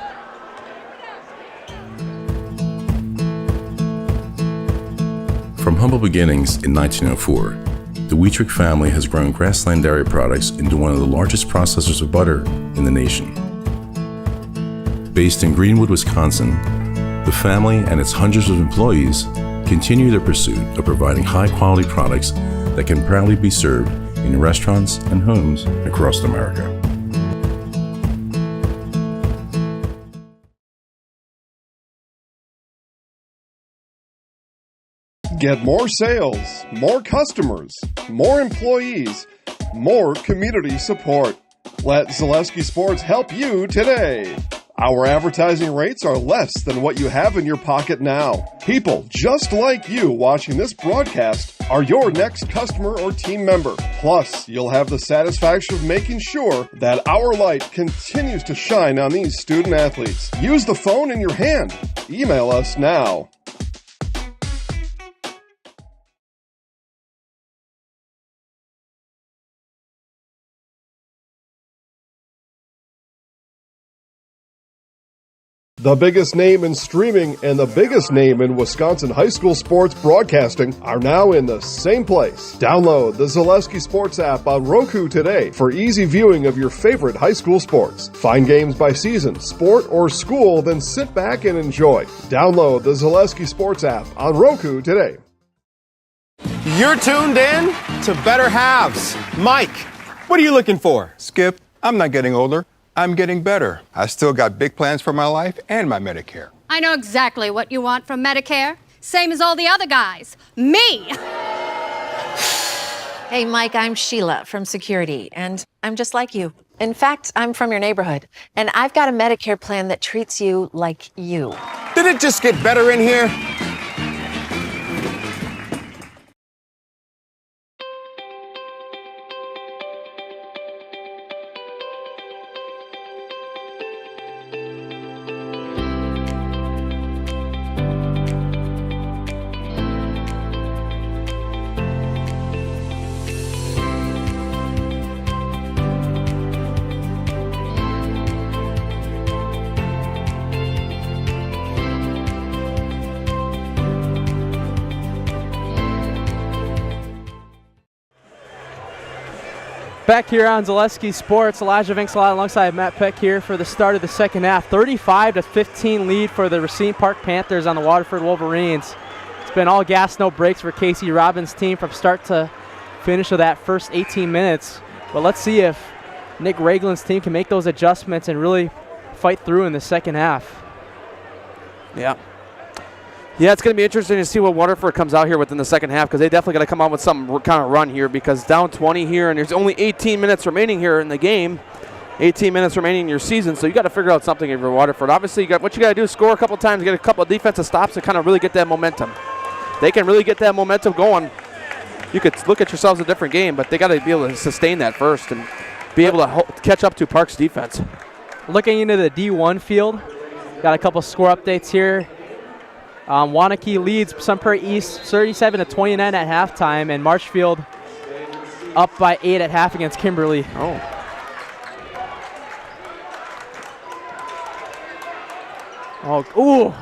From humble beginnings in 1904, the Wheatrick family has grown Grassland Dairy Products into one of the largest processors of butter in the nation. Based in Greenwood, Wisconsin, the family and its hundreds of employees continue their pursuit of providing high-quality products that can proudly be served in restaurants and homes across America. Get more sales, more customers, more employees, more community support. Let Zaleski Sports help you today. Our advertising rates are less than what you have in your pocket now. People just like you watching this broadcast are your next customer or team member. Plus, you'll have the satisfaction of making sure that our light continues to shine on these student athletes. Use the phone in your hand. Email us now. The biggest name in streaming and the biggest name in Wisconsin high school sports broadcasting are now in the same place. Download the Zaleski Sports app on Roku today for easy viewing of your favorite high school sports. Find games by season, sport, or school, then sit back and enjoy. Download the Zaleski Sports app on Roku today. You're tuned in to Better Halves. Mike, what are you looking for? Skip, I'm not getting older. I'm getting better. I still got big plans for my life and my Medicare. I know exactly what you want from Medicare. Same as all the other guys. Me! Hey, Mike, I'm Sheila from Security, and I'm just like you. In fact, I'm from your neighborhood, and I've got a Medicare plan that treats you like you. Did it just get better in here? Back here on Zaleski Sports, Elijah Vinkslot alongside Matt Peck here for the start of the second half. 35-15 lead for the Racine Park Panthers on the Waterford Wolverines. It's been all gas, no brakes for Casey Robbins' team from start to finish of that first 18 minutes. But let's see if Nick Ragland's team can make those adjustments and really fight through in the second half. Yeah. Yeah, it's going to be interesting to see what Waterford comes out here with in the second half, because they definitely got to come out with some kind of run here, because down 20 here, and there's only 18 minutes remaining here in the game. 18 minutes remaining in your season, so you got to figure out something for Waterford. Obviously, what you got to do is score a couple times, get a couple of defensive stops to kind of really get that momentum. They can really get that momentum going. You could look at yourselves a different game, but they got to be able to sustain that first and be able to catch up to Park's defense. Looking into the D1 field, got a couple score updates here. Wanakee leads Sun Prairie East 37-29 at halftime, and Marshfield up by 8 at half against Kimberly. Ooh.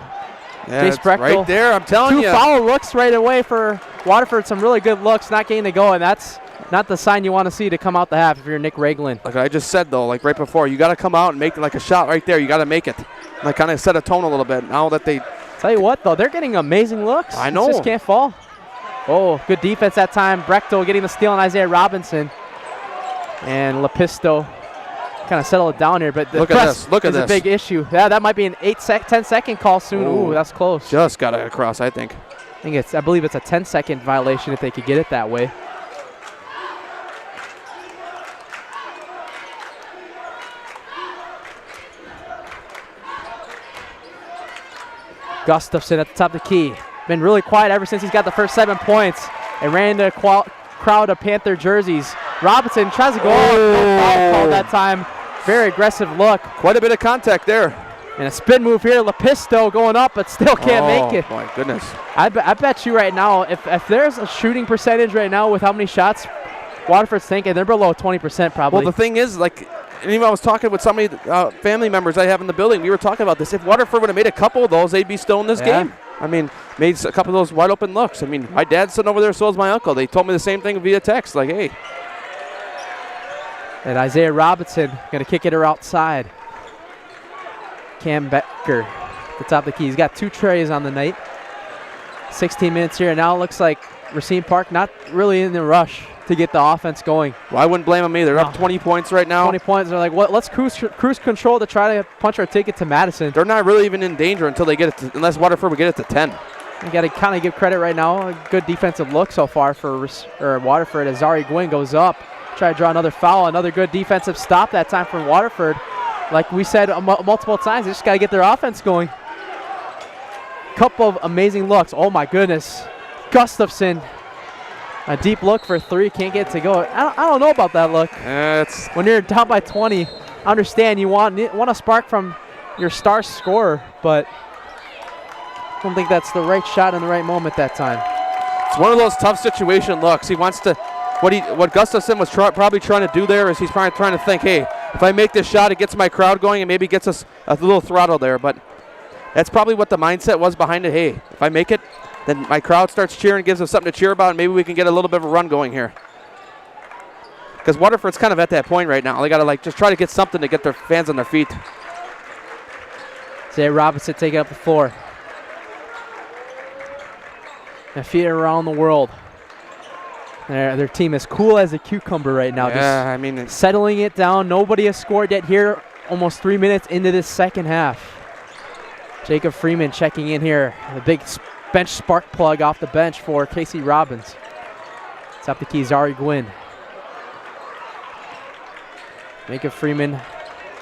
Yeah, right there, I'm telling you. Two foul looks right away for Waterford. Some really good looks, not getting to go, and that's not the sign you want to see to come out the half if you're Nick Ragland. Like I just said, though, like right before, you got to come out and make like a shot right there. You got to make it. Like kind of set a tone a little bit. Now that they... Tell you what, though, they're getting amazing looks. I know. Just can't fall. Oh, good defense that time. Brechtel getting the steal on Isaiah Robinson. And Lepisto kind of settled it down here. But the press is a big issue. Yeah, that might be an 10-second call soon. Ooh, that's close. Just got it across, I think. I believe it's a 10-second violation if they could get it that way. Gustafson at the top of the key. Been really quiet ever since he's got the first 7 points. And ran into a crowd of Panther jerseys. Robinson tries to go foul call that time. Very aggressive look. Quite a bit of contact there. And a spin move here. Lepisto going up, but still can't make it. Oh, my goodness. I bet you right now, if there's a shooting percentage right now with how many shots Waterford's taking, they're below 20% probably. Well, the thing is, like, and even I was talking with somebody, family members I have in the building. We were talking about this. If Waterford would have made a couple of those, they'd be still in this game. I mean, made a couple of those wide open looks. I mean, my dad's sitting over there, so is my uncle. They told me the same thing via text, like, hey. And Isaiah Robinson going to kick it outside. Cam Becker, the top of the key. He's got 2 trays on the night. 16 minutes here, and now it looks like Racine Park not really in the rush to get the offense going. Well, I wouldn't blame them either. They're up 20 points right now. 20 points. They're like, what? Let's cruise control to try to punch our ticket to Madison. They're not really even in danger until they get it to, unless Waterford would get it to 10. You got to kind of give credit right now. A good defensive look so far for Waterford as Zari Gwynn goes up. Try to draw another foul. Another good defensive stop that time from Waterford. Like we said multiple times, they just got to get their offense going. Couple of amazing looks. Oh my goodness. Gustafson. A deep look for three. Can't get it to go. I don't know about that look. When you're down by 20, I understand you want a spark from your star scorer, but I don't think that's the right shot in the right moment that time. It's one of those tough situation looks. He wants to, what Gustafson was probably trying to do there is he's probably trying to think, hey, if I make this shot, it gets my crowd going and maybe gets us a little throttle there. But that's probably what the mindset was behind it. Hey, if I make it, then my crowd starts cheering, gives us something to cheer about, and maybe we can get a little bit of a run going here. Because Waterford's kind of at that point right now. They got to just try to get something to get their fans on their feet. Zay Robinson taking up the floor. And feet around the world. Their team is cool as a cucumber right now. Yeah, I mean, settling it down. Nobody has scored yet here. Almost 3 minutes into this second half. Jacob Freeman checking in here. The big bench spark plug off the bench for Casey Robbins. Top the key, Zari Gwynn. Jacob Freeman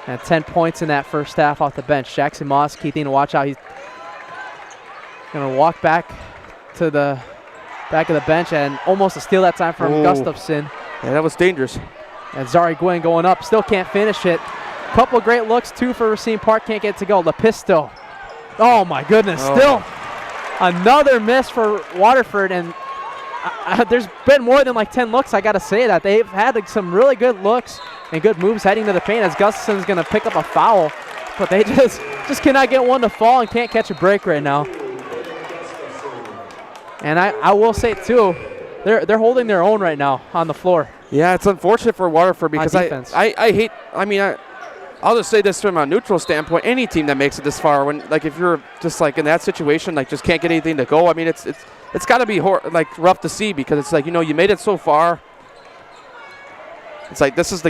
had 10 points in that first half off the bench. Jackson Moss, key thing to watch out. He's going to walk back to the back of the bench and almost a steal that time from Gustafson. Yeah, that was dangerous. And Zari Gwynn going up, still can't finish it. Couple great looks too for Racine Park, can't get it to go. Lepisto. Oh my goodness, still another miss for Waterford, and there's been more than like 10 looks, I gotta say that. They've had some really good looks and good moves heading to the paint as Gustafson's gonna pick up a foul, but they just cannot get one to fall and can't catch a break right now. And I will say too, they're holding their own right now on the floor. Yeah, it's unfortunate for Waterford because I hate, I'll just say this from a neutral standpoint, any team that makes it this far, if you're just like in that situation, like just can't get anything to go, I mean, it's got to be rough to see because it's like, you made it so far. It's like this is the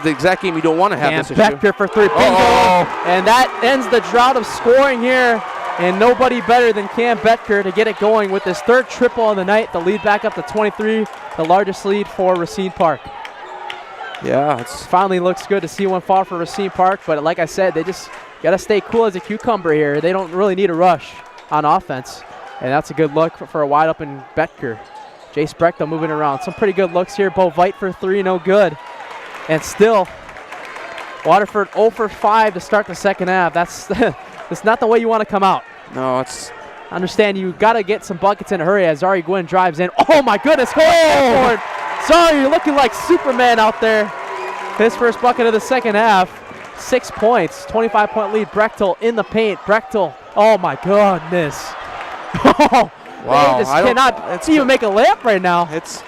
exact game you don't want to have this issue. Becker for three. And that ends the drought of scoring here. And nobody better than Cam Becker to get it going with his third triple on the night. The lead back up to 23, the largest lead for Racine Park. Yeah, it finally looks good to see one fall for Racine Park, but like I said, they just got to stay cool as a cucumber here. They don't really need a rush on offense, and that's a good look for a wide open Becker. Jace Brechtel moving around. Some pretty good looks here. Bo Veit for three, no good. And still, Waterford 0 for 5 to start the second half. That's not the way you want to come out. No, it's... Understand you got to get some buckets in a hurry as Zari Gwynn drives in. Oh my goodness, Sorry, you're looking like Superman out there. His first bucket of the second half. 6 points, 25-point lead. Brechtel in the paint. Brechtel, oh my goodness. Wow. They just cannot even make a layup right now. It's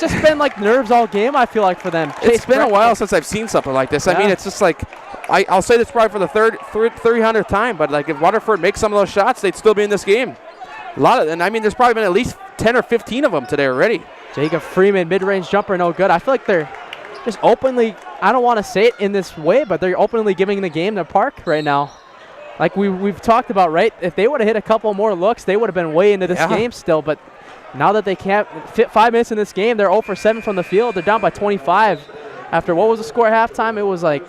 just been like nerves all game, I feel like, for them. It's been a while since I've seen something like this. Yeah. I mean, it's just like, I'll say this probably for the 300th time, but like if Waterford makes some of those shots, they'd still be in this game. There's probably been at least 10 or 15 of them today already. Jacob Freeman, mid-range jumper, no good. I feel like they're just openly, I don't want to say it in this way, but they're openly giving the game to Park right now. Like we've talked about, right? If they would have hit a couple more looks, they would have been way into this game still, but now that they can't fit 5 minutes in this game, they're 0 for 7 from the field. They're down by 25. After what was the score at halftime? It was like...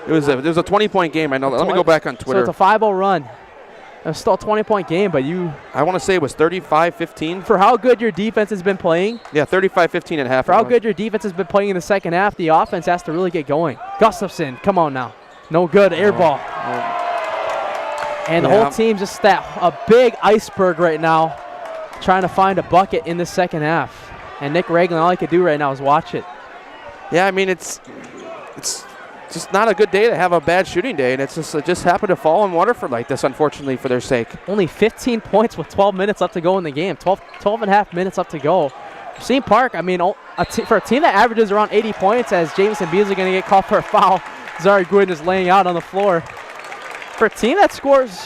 It was a 20-point game. I know. Let me go back on Twitter. So it's a 5-0 run. It was still a 20-point game, but I want to say it was 35-15. For how good your defense has been playing. Yeah, 35-15 at half. For how good your defense has been playing in the second half, the offense has to really get going. Gustafson, come on now. No good. Air ball. And the whole team just a big iceberg right now, trying to find a bucket in the second half. And Nick Raglan, all he could do right now is watch it. Yeah, I mean, it's just not a good day to have a bad shooting day, and it just happened to fall on Waterford like this, unfortunately, for their sake. Only 15 points with 12 minutes left to go in the game. 12 and a half minutes left to go. Racine Park, I mean, for a team that averages around 80 points, as Jameson Beasley going to get called for a foul, Zari Gwynn is laying out on the floor. For a team that scores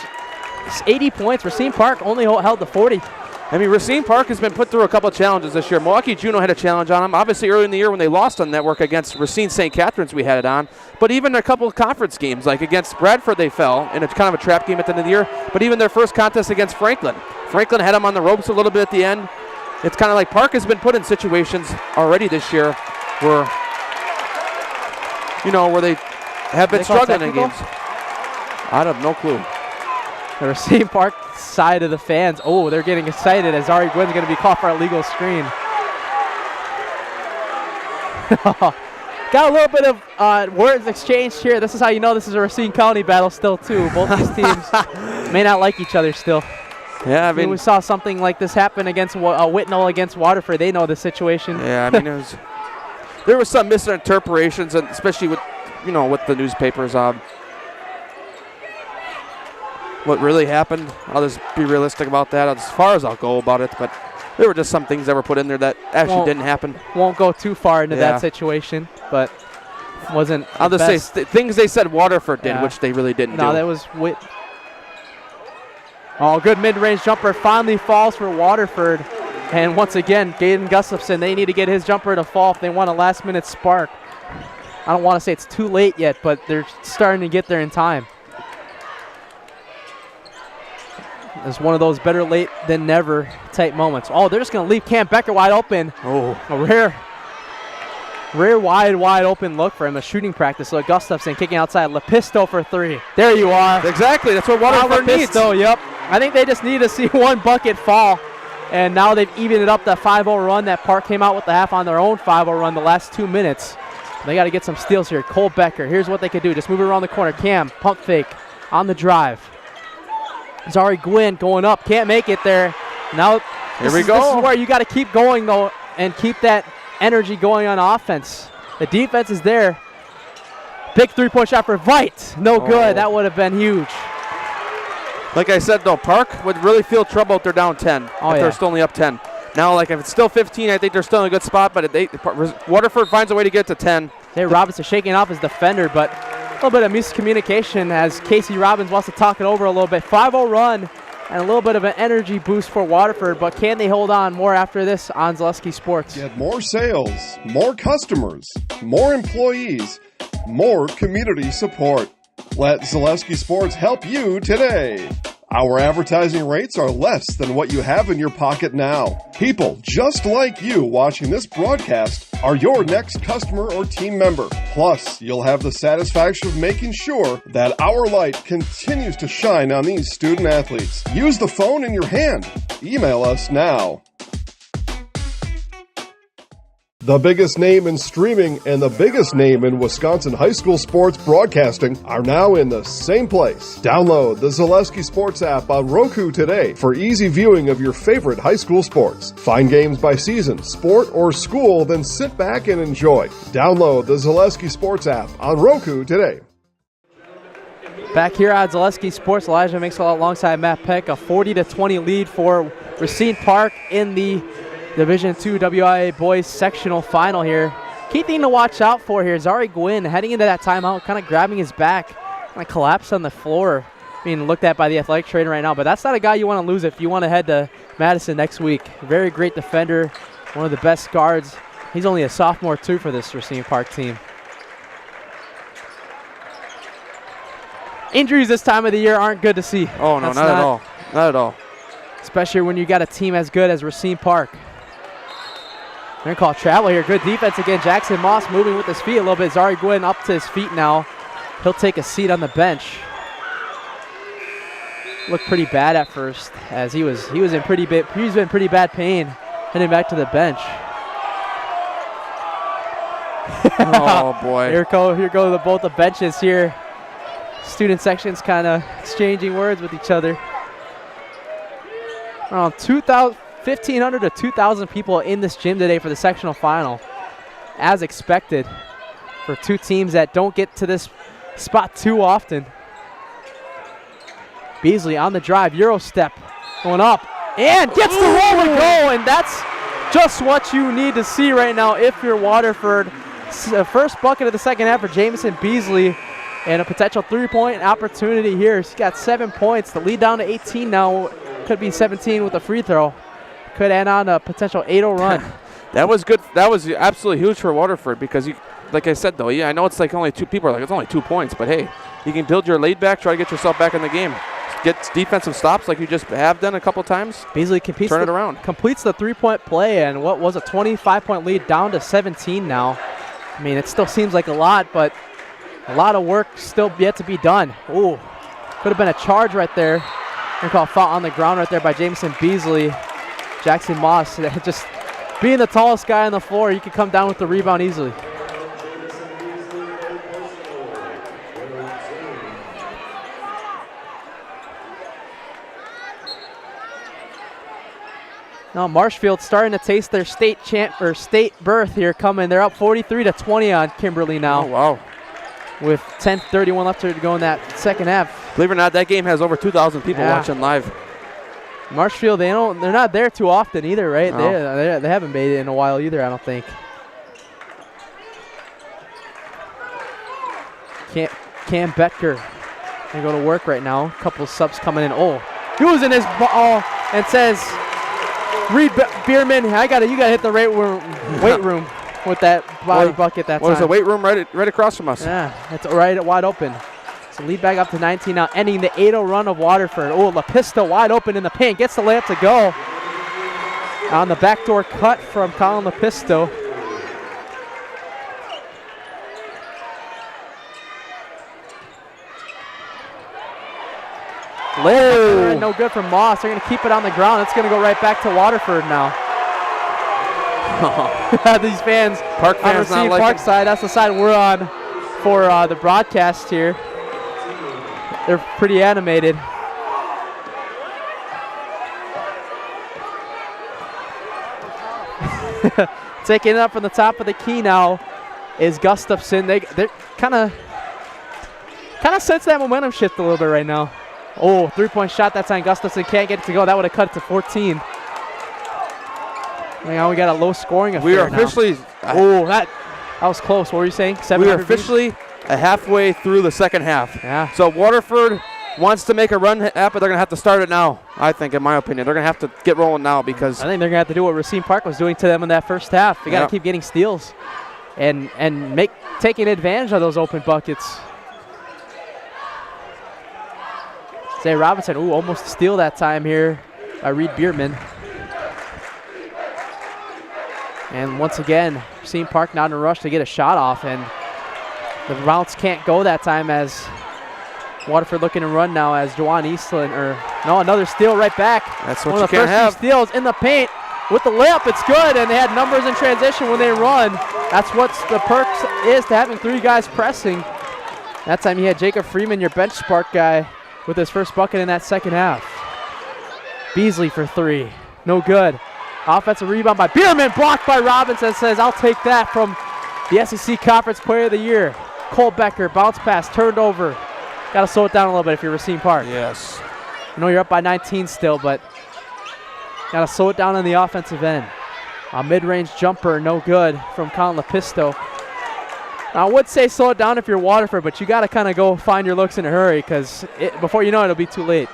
80 points, Racine Park only held to 40. I mean, Racine Park has been put through a couple of challenges this year. Milwaukee Juneau had a challenge on them. Obviously, early in the year when they lost on network against Racine St. Catharines, we had it on. But even a couple of conference games, like against Bradford, they fell in a kind of a trap game at the end of the year. But even their first contest against Franklin had them on the ropes a little bit at the end. It's kind of like Park has been put in situations already this year where, where they have been struggling in games. I have no clue. The Racine Park side of the fans, they're getting excited as Ari Gwynn's going to be called for a legal screen. Got a little bit of words exchanged here. This is how you know this is a Racine County battle still, too. Both these teams may not like each other still. Yeah, I mean, we saw something like this happen against Whitnall against Waterford. They know the situation. Yeah, I mean, there was some misinterpretations, and especially with, with the newspapers. What really happened, I'll just be realistic about that as far as I'll go about it, but there were just some things that were put in there that actually didn't happen. Won't go too far into that situation, but wasn't. I'll just say things they said Waterford did, which they really didn't do. No, that was good mid-range jumper finally falls for Waterford. And once again, Gaden Gustafson, they need to get his jumper to fall if they want a last-minute spark. I don't want to say it's too late yet, but they're starting to get there in time. It's one of those better late than never type moments. They're just going to leave Cam Becker wide open. A rare wide open look for him. A shooting practice. So Gustafson kicking outside. Lepisto for 3. There you are. Exactly. That's what Waterford needs. Yep. I think they just need to see one bucket fall. And now they've evened it up. That 5-0 run. That Park came out with the half on their own 5-0 run the last 2 minutes. They got to get some steals here. Cole Becker. Here's what they could do. Just move it around the corner. Cam, pump fake on the drive. Zari Gwynn going up, can't make it there. Now, here we go. This is where you got to keep going, though, and keep that energy going on offense. The defense is there. Big three-point shot for Veit. No good. That would have been huge. Like I said, though, Park would really feel trouble if they're down 10, if they're still only up 10. Now, like if it's still 15, I think they're still in a good spot, but Waterford finds a way to get to 10. Hey, Robinson shaking off his defender, but a little bit of miscommunication as Casey Robbins wants to talk it over a little bit. 5-0 run and a little bit of an energy boost for Waterford, but can they hold on? More after this on Zaleski Sports. Get more sales, more customers, more employees, more community support. Let Zaleski Sports help you today. Our advertising rates are less than what you have in your pocket now. People just like you watching this broadcast are your next customer or team member. Plus, you'll have the satisfaction of making sure that our light continues to shine on these student athletes. Use the phone in your hand. Email us now. The biggest name in streaming and the biggest name in Wisconsin high school sports broadcasting are now in the same place. Download the Zaleski Sports app on Roku today for easy viewing of your favorite high school sports. Find games by season, sport, or school, then sit back and enjoy. Download the Zaleski Sports app on Roku today. Back here on Zaleski Sports, Elijah makes alongside Matt Peck a 40-20 lead for Racine Park in the Division II WIAA boys sectional final here. Key thing to watch out for here is Zari Gwynn heading into that timeout, kind of grabbing his back, kind of collapsed on the floor, being looked at by the athletic trainer right now. But that's not a guy you want to lose if you want to head to Madison next week. Very great defender, one of the best guards. He's only a sophomore too for this Racine Park team. Injuries this time of the year aren't good to see. Oh, no, not at all. Not at all. Especially when you got a team as good as Racine Park. They're going to call travel here. Good defense again. Jackson Moss moving with his feet a little bit. Zari Gwynn up to his feet now. He'll take a seat on the bench. Looked pretty bad at first as he was in pretty bad pain heading back to the bench. Oh boy. Here go both the benches here. Student sections kind of exchanging words with each other. Around 1,500 to 2,000 people in this gym today for the sectional final, as expected, for two teams that don't get to this spot too often. Beasley on the drive, Euro step, going up, and gets the roll and go, and that's just what you need to see right now if you're Waterford. First bucket of the second half for Jamison Beasley, and a potential three-point opportunity here. He's got 7 points. The lead down to 18 now. Could be 17 with a free throw. could end on a potential 8-0 run. That was good. That was absolutely huge for Waterford because, like I said, though, I know it's like only 2 people are like, it's only 2 points, but hey, you can build your lead back, try to get yourself back in the game. Get defensive stops like you just have done a couple times. Beasley completes the 3-point play, and what was a 25-point lead down to 17 now. I mean, it still seems like a lot, but a lot of work still yet to be done. Ooh, could have been a charge right there. We're called foul on the ground right there by Jameson Beasley. Jackson Moss, just being the tallest guy on the floor, you could come down with the rebound easily. Now Marshfield starting to taste their state berth here coming. They're up 43-20 on Kimberly now. Oh, wow. With 10:31 left to go in that second half. Believe it or not, that game has over 2,000 people watching live. Marshfield, they're not there too often either, right? No. They haven't made it in a while either, I don't think. Cam Betker gonna go to work right now. A couple subs coming in. Oh, using his ball and says, Reed Bierman, you gotta hit the weight room with that body bucket that time. What is the weight room right across from us? Yeah, it's right wide open. So lead back up to 19 now, ending the 8-0 run of Waterford. Oh, LaPista wide open in the paint, gets the layup to go. On the backdoor cut from Colin LaPisto. No good from Moss. They're going to keep it on the ground. It's going to go right back to Waterford now. These fans, Park fans on Racine Park side, that's the side we're on for the broadcast here. They're pretty animated. Taking it up from the top of the key now is Gustafson. They're kind of sense that momentum shift a little bit right now. Oh, 3-point shot that time. Gustafson can't get it to go. That would have cut it to 14. Now we got a low scoring affair. We are officially. That was close. What were you saying? We are officially halfway through the second half. Yeah. So Waterford wants to make a run, but they're going to have to start it now, I think, in my opinion. They're going to have to get rolling now because I think they're going to have to do what Racine Park was doing to them in that first half. They got to keep getting steals and taking advantage of those open buckets. Zay Robinson, almost a steal that time here by Reed Bierman. And once again, Racine Park not in a rush to get a shot off, and the routes can't go that time as Waterford looking to run now as Juwan Eastland, another steal right back. That's what you can't have. One of the first 2 steals in the paint with the layup. It's good, and they had numbers in transition when they run. That's what the perks is to having 3 guys pressing. That time you had Jacob Freeman, your bench spark guy, with his first bucket in that second half. Beasley for 3, no good. Offensive rebound by Bierman, blocked by Robinson. Says, I'll take that from the SEC Conference Player of the Year. Cole Becker, bounce pass, turned over. Got to slow it down a little bit if you're Racine Park. Yes. I know you're up by 19 still, but got to slow it down on the offensive end. A mid-range jumper, no good from Colin LaPisto. Now, I would say slow it down if you're Waterford, but you got to kind of go find your looks in a hurry because before you know it, it'll be too late.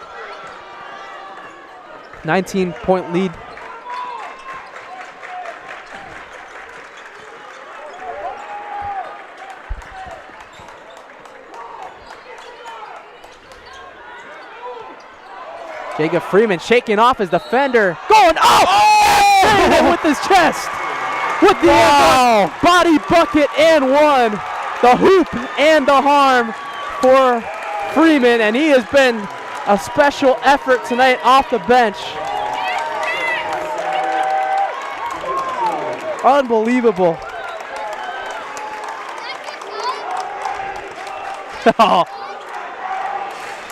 19-point lead. Jacob Freeman shaking off his defender. Going up! Oh! With his chest. With the body bucket and one. The hoop and the harm for Freeman. And he has been a special effort tonight off the bench. Unbelievable.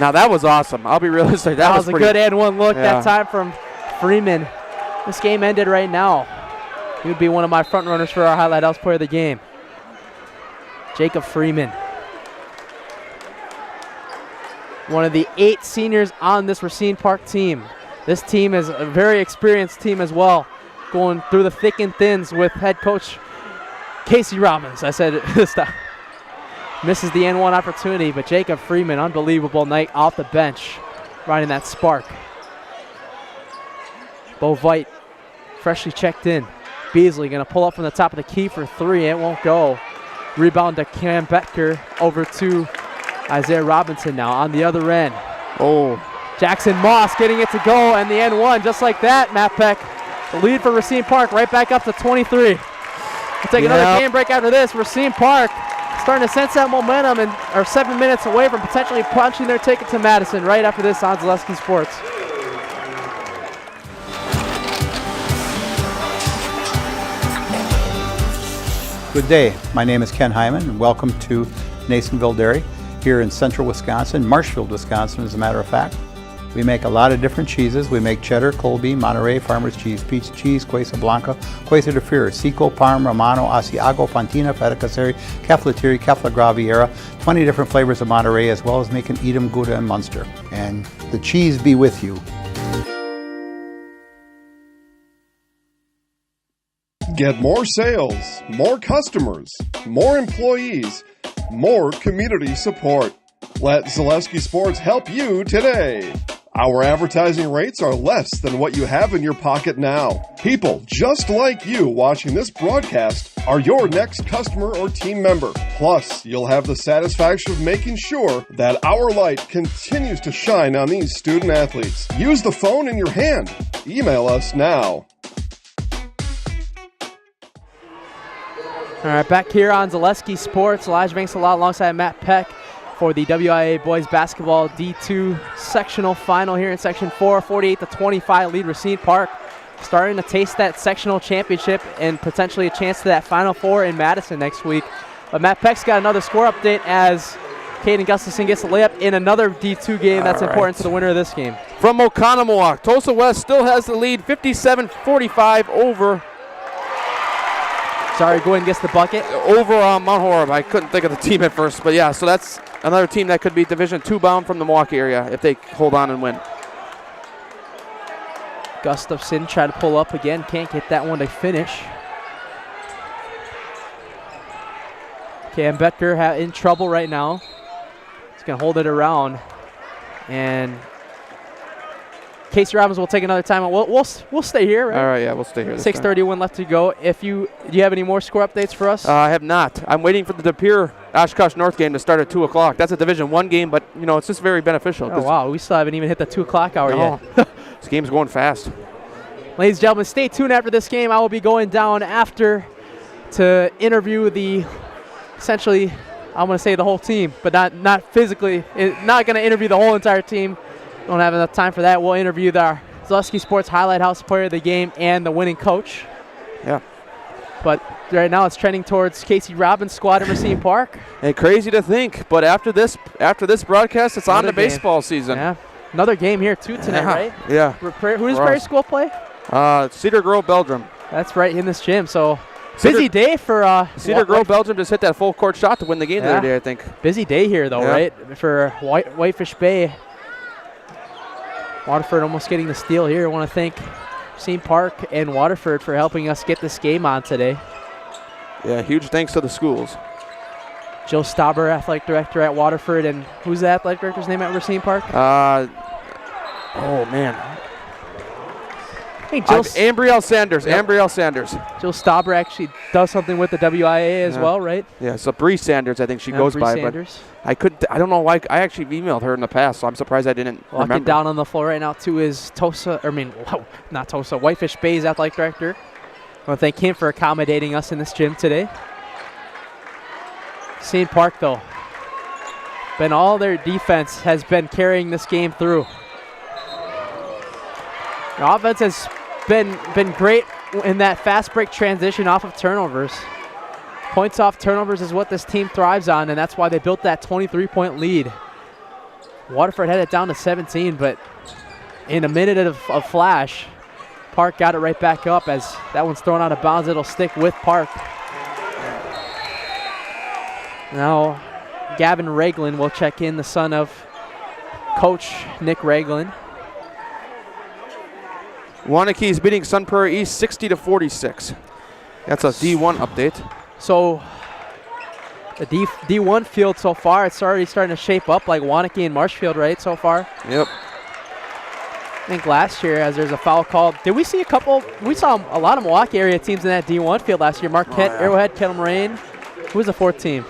Now that was awesome. I'll be realistic. That was a good and one look that time from Freeman. This game ended right now. He would be one of my front runners for our Highlight House Player of the Game. Jacob Freeman. One of the 8 seniors on this Racine Park team. This team is a very experienced team as well, going through the thick and thins with head coach Casey Robbins. I said it this time. Misses the N1 opportunity, but Jacob Freeman, unbelievable night off the bench, riding that spark. Bo Veit freshly checked in. Beasley going to pull up from the top of the key for three. It won't go. Rebound to Cam Becker over to Isaiah Robinson now on the other end. Oh. Jackson Moss getting it to go, and the end one just like that, Matt Peck. The lead for Racine Park right back up to 23. We'll take another game break after this. Racine Park starting to sense that momentum and are 7 minutes away from potentially punching their ticket to Madison right after this on Zaleski Sports. Good day. My name is Ken Hyman, and welcome to Nasonville Dairy here in central Wisconsin, Marshfield, Wisconsin, as a matter of fact. We make a lot of different cheeses. We make cheddar, Colby, Monterey, Farmer's Cheese, Pizza Cheese, Quesa Blanca, Quesa de Fir, Seco, Parm, Romano, Asiago, Fontina, Feta Caseri, Caflatiri, Cafla Graviera, 20 different flavors of Monterey, as well as making Edam, Gouda, and Munster. And the cheese be with you. Get more sales, more customers, more employees, more community support. Let Zaleski Sports help you today. Our advertising rates are less than what you have in your pocket now. People just like you watching this broadcast are your next customer or team member. Plus, you'll have the satisfaction of making sure that our light continues to shine on these student athletes. Use the phone in your hand. Email us now. All right, back here on Zaleski Sports. Elijah Banks-Salot alongside Matt Peck for the WIAA Boys Basketball D2 sectional final here in Section 4. 48-25 lead Racine Park. Starting to taste that sectional championship and potentially a chance to that Final Four in Madison next week. But Matt Peck's got another score update as Caden Gustafson gets a layup in another D2 game that's important to the winner of this game. From Oconomowoc, Tulsa West still has the lead, 57-45 over. Sorry, Gwynn gets the bucket. Over Mount Horeb. I couldn't think of the team at first, but yeah, so that's another team that could be Division II bound from the Milwaukee area if they hold on and win. Gustafson trying to pull up again, can't get that one to finish. Cam Becker in trouble right now. He's going to hold it around. And Casey Robbins will take another time. We'll stay here, right? All right, yeah, we'll stay here. 6:31 left to go. Do you have any more score updates for us? I have not. I'm waiting for the De Pere Oshkosh North game to start at 2 o'clock. That's a Division I game, but you know it's just very beneficial. Oh wow, we still haven't even hit the 2 o'clock hour yet. This game's going fast. Ladies and gentlemen, stay tuned after this game. I will be going down after to interview essentially, I'm going to say the whole team, but not physically. Not going to interview the whole entire team. Don't have enough time for that. We'll interview the Zaleski Sports Highlight House player of the game and the winning coach. Yeah. But right now it's trending towards Casey Robbins' squad in Racine Park. Hey, crazy to think, but after this broadcast, it's on to baseball season. Yeah. Another game here too tonight, right? Yeah. Who does Prairie School play? Cedar Grove Belgium. That's right, in this gym. So busy day for Cedar Grove Belgium just hit that full court shot to win the game the other day, I think. Busy day here though, right? For Whitefish Bay. Waterford almost getting the steal here. I want to thank Racine Park and Waterford for helping us get this game on today. Yeah, huge thanks to the schools. Joe Stauber, athletic director at Waterford, and who's the athletic director's name at Racine Park? Oh man. Hey, Joe. Ambrielle Sanders. Yep. Ambrielle Sanders. Joe Stauber actually does something with the WIAA as well, right? Yeah, so Bree Sanders, I think she goes Bree by. Sanders. But I don't know why. I actually emailed her in the past, so I'm surprised I didn't remember. Walking down on the floor right now too is Whitefish Bay's athletic director. I want to thank him for accommodating us in this gym today. Racine Park though, all their defense has been carrying this game through. Their offense has been great in that fast break transition off of turnovers. Points off turnovers is what this team thrives on, and that's why they built that 23-point lead. Waterford had it down to 17, but in a minute of flash, Park got it right back up as that one's thrown out of bounds. It'll stick with Park. Now, Gavin Raglin will check in, the son of Coach Nick Raglin. Waunakee beating Sun Prairie East 60-46. That's a D1 update. So the D1 field so far, it's already starting to shape up like Waunakee and Marshfield, right, so far? Yep. think last year, as there's a foul called. Did we see a couple? We saw a lot of Milwaukee area teams in that D1 field last year. Marquette, Arrowhead, Kettle Moraine. Who was the fourth team?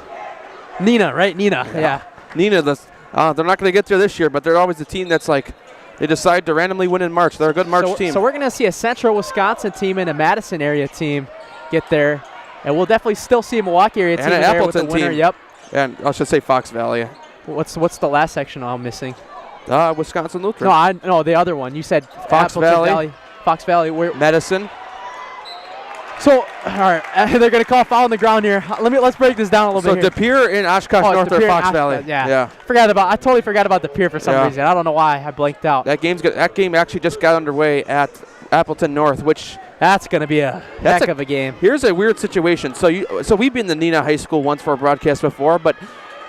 Nina, right? Nina, yeah. Nina, they're not going to get there this year, but they're always the team that's like, they decide to randomly win in March. They're a good March team. So we're going to see a Central Wisconsin team and a Madison area team get there. And we'll definitely still see a Milwaukee area team and an there Appleton with the winner. team. Yep. And I should say Fox Valley. What's the last section I'm missing? Wisconsin Lutheran. No, the other one. You said Fox Valley. Fox Valley. Medicine. So, all right, they're going to call foul on the ground here. Let's break this down a little bit. So De Pere in Oshkosh North or Fox Valley. Yeah. I totally forgot about De Pere for some reason. I don't know why. I blanked out. That game actually just got underway at Appleton North, which that's going to be a heck of a game. Here's a weird situation. So we've been to Neenah High School once for a broadcast before, but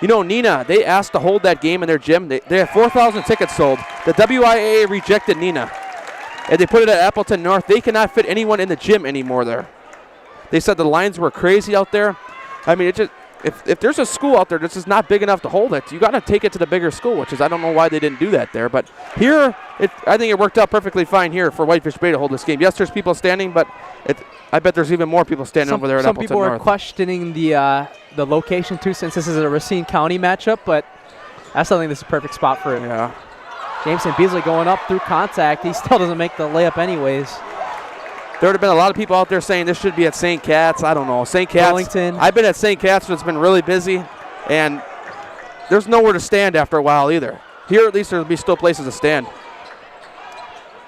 Neenah, they asked to hold that game in their gym. They had 4,000 tickets sold. The WIAA rejected Neenah, and they put it at Appleton North. They cannot fit anyone in the gym anymore there. They said the lines were crazy out there. I mean, if there's a school out there that's just not big enough to hold it, you got to take it to the bigger school, which is I don't know why they didn't do that there. But here, I think it worked out perfectly fine here for Whitefish Bay to hold this game. Yes, there's people standing, but I bet there's even more people standing over there at Appleton North. Some people are questioning the location too, since this is a Racine County matchup, but I still think this is a perfect spot for it. Yeah. Jameson Beasley going up through contact. He still doesn't make the layup anyways. There would have been a lot of people out there saying this should be at St. Cat's. I don't know. St. Cat's. Burlington. I've been at St. Cat's, but it's been really busy, and there's nowhere to stand after a while either. Here, at least, there'll be still places to stand.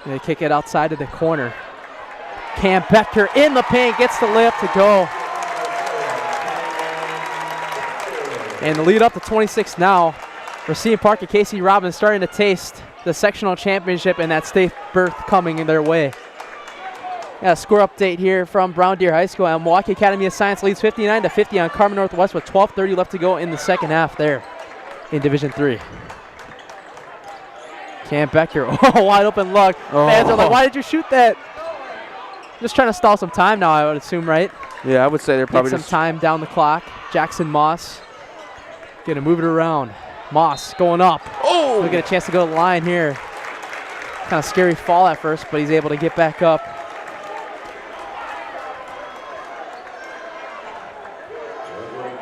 They kick it outside of the corner. Cam Becker in the paint, gets the layup to go. And the lead up to 26 now. Racine Park and Casey Robbins starting to taste the sectional championship and that state berth coming in their way. Yeah, score update here from Brown Deer High School. And Milwaukee Academy of Science leads 59-50 on Carmen Northwest with 12:30 left to go in the second half there in Division 3. Cam Becker, wide open look. Fans are like, why did you shoot that? Just trying to stall some time now, I would assume, right? Yeah, I would say they're probably some time down the clock. Jackson Moss going to move it around. Moss going up. Oh! He'll get a chance to go to the line here. Kind of scary fall at first, but he's able to get back up.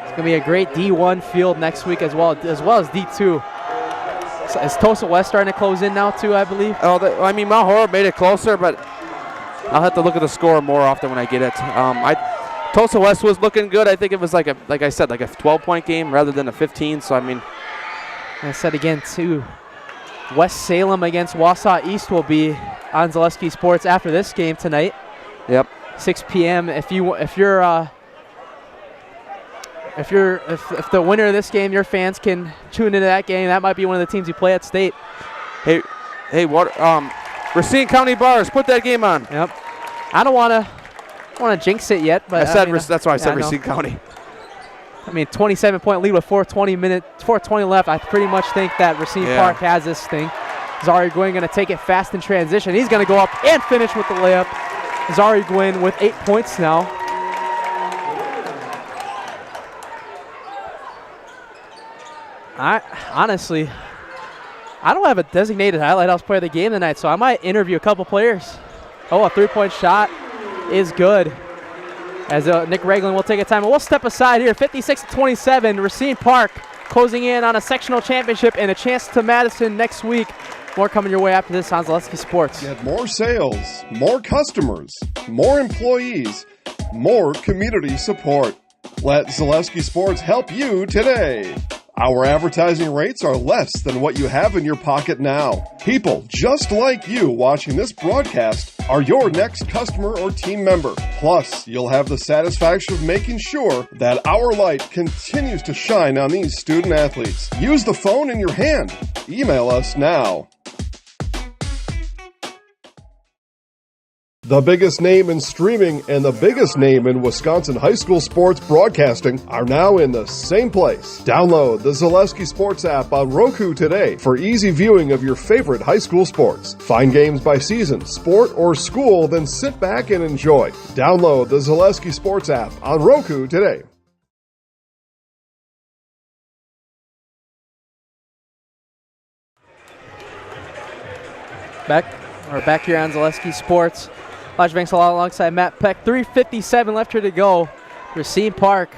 It's going to be a great D1 field next week as well as D2. So is Tulsa West starting to close in now too, I believe? I mean, Mount Horeb made it closer, but I'll have to look at the score more often when I get it. Tulsa West was looking good. I think it was like a 12-point game rather than a 15. So I mean, I said again too, West Salem against Wausau East will be on Zaleski Sports after this game tonight. Yep. 6 p.m. If the winner of this game, your fans can tune into that game. That might be one of the teams you play at state. Hey, Racine County Bars, put that game on. Yep. I don't want to jinx it yet, but that's why I said Racine County. I mean, 27-point lead with 4:20 left. I pretty much think that Racine Park has this thing. Zari Gwynn going to take it fast in transition. He's going to go up and finish with the layup. Zari Gwynn with 8 points now. Honestly, I don't have a designated highlight house player of the game tonight, so I might interview a couple players. Oh, a three-point shot is good. As Nick Ragland will take a time. And we'll step aside here. 56-27, Racine Park closing in on a sectional championship and a chance to Madison next week. More coming your way after this on Zaleski Sports. Get more sales, more customers, more employees, more community support. Let Zaleski Sports help you today. Our advertising rates are less than what you have in your pocket now. People just like you watching this broadcast are your next customer or team member. Plus, you'll have the satisfaction of making sure that our light continues to shine on these student athletes. Use the phone in your hand. Email us now. The biggest name in streaming and the biggest name in Wisconsin high school sports broadcasting are now in the same place. Download the Zaleski Sports app on Roku today for easy viewing of your favorite high school sports. Find games by season, sport, or school, then sit back and enjoy. Download the Zaleski Sports app on Roku today. Back. We're back here on Zaleski Sports. Elijah Banks alongside Matt Peck. 3:57 left here to go. Racine Park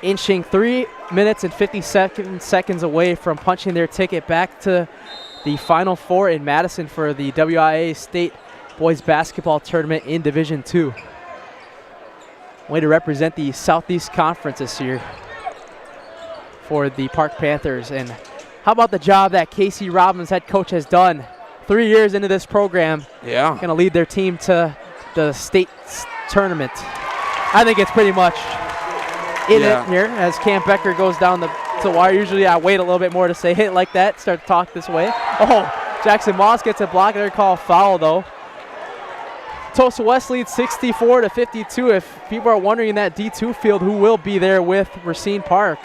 inching 3 minutes and 57 seconds away from punching their ticket back to the Final Four in Madison for the WIAA State Boys Basketball Tournament in Division II. Way to represent the Southeast Conference this year for the Park Panthers. And how about the job that Casey Robbins, head coach, has done 3 years into this program? Yeah. Going to lead their team to the state tournament. I think it's pretty much in it here as Cam Becker goes down the wire. Usually I wait a little bit more to say hit like that, start to talk this way. Oh, Jackson Moss gets a block. They're called foul though. Tulsa West leads 64-52. If people are wondering in that D2 field who will be there with Racine Park.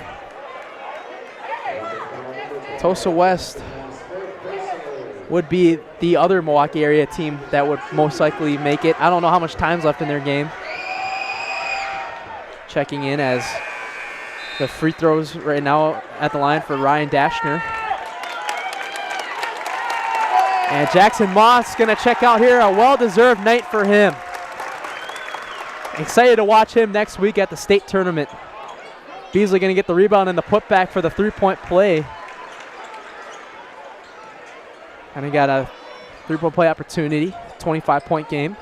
Tulsa West would be the other Milwaukee area team that would most likely make it. I don't know how much time's left in their game. Checking in as the free throws right now at the line for Ryan Dashner. And Jackson Moss going to check out here. A well-deserved night for him. Excited to watch him next week at the state tournament. Beasley going to get the rebound and the putback for the three-point play. And he got a three-point play opportunity, 25-point game.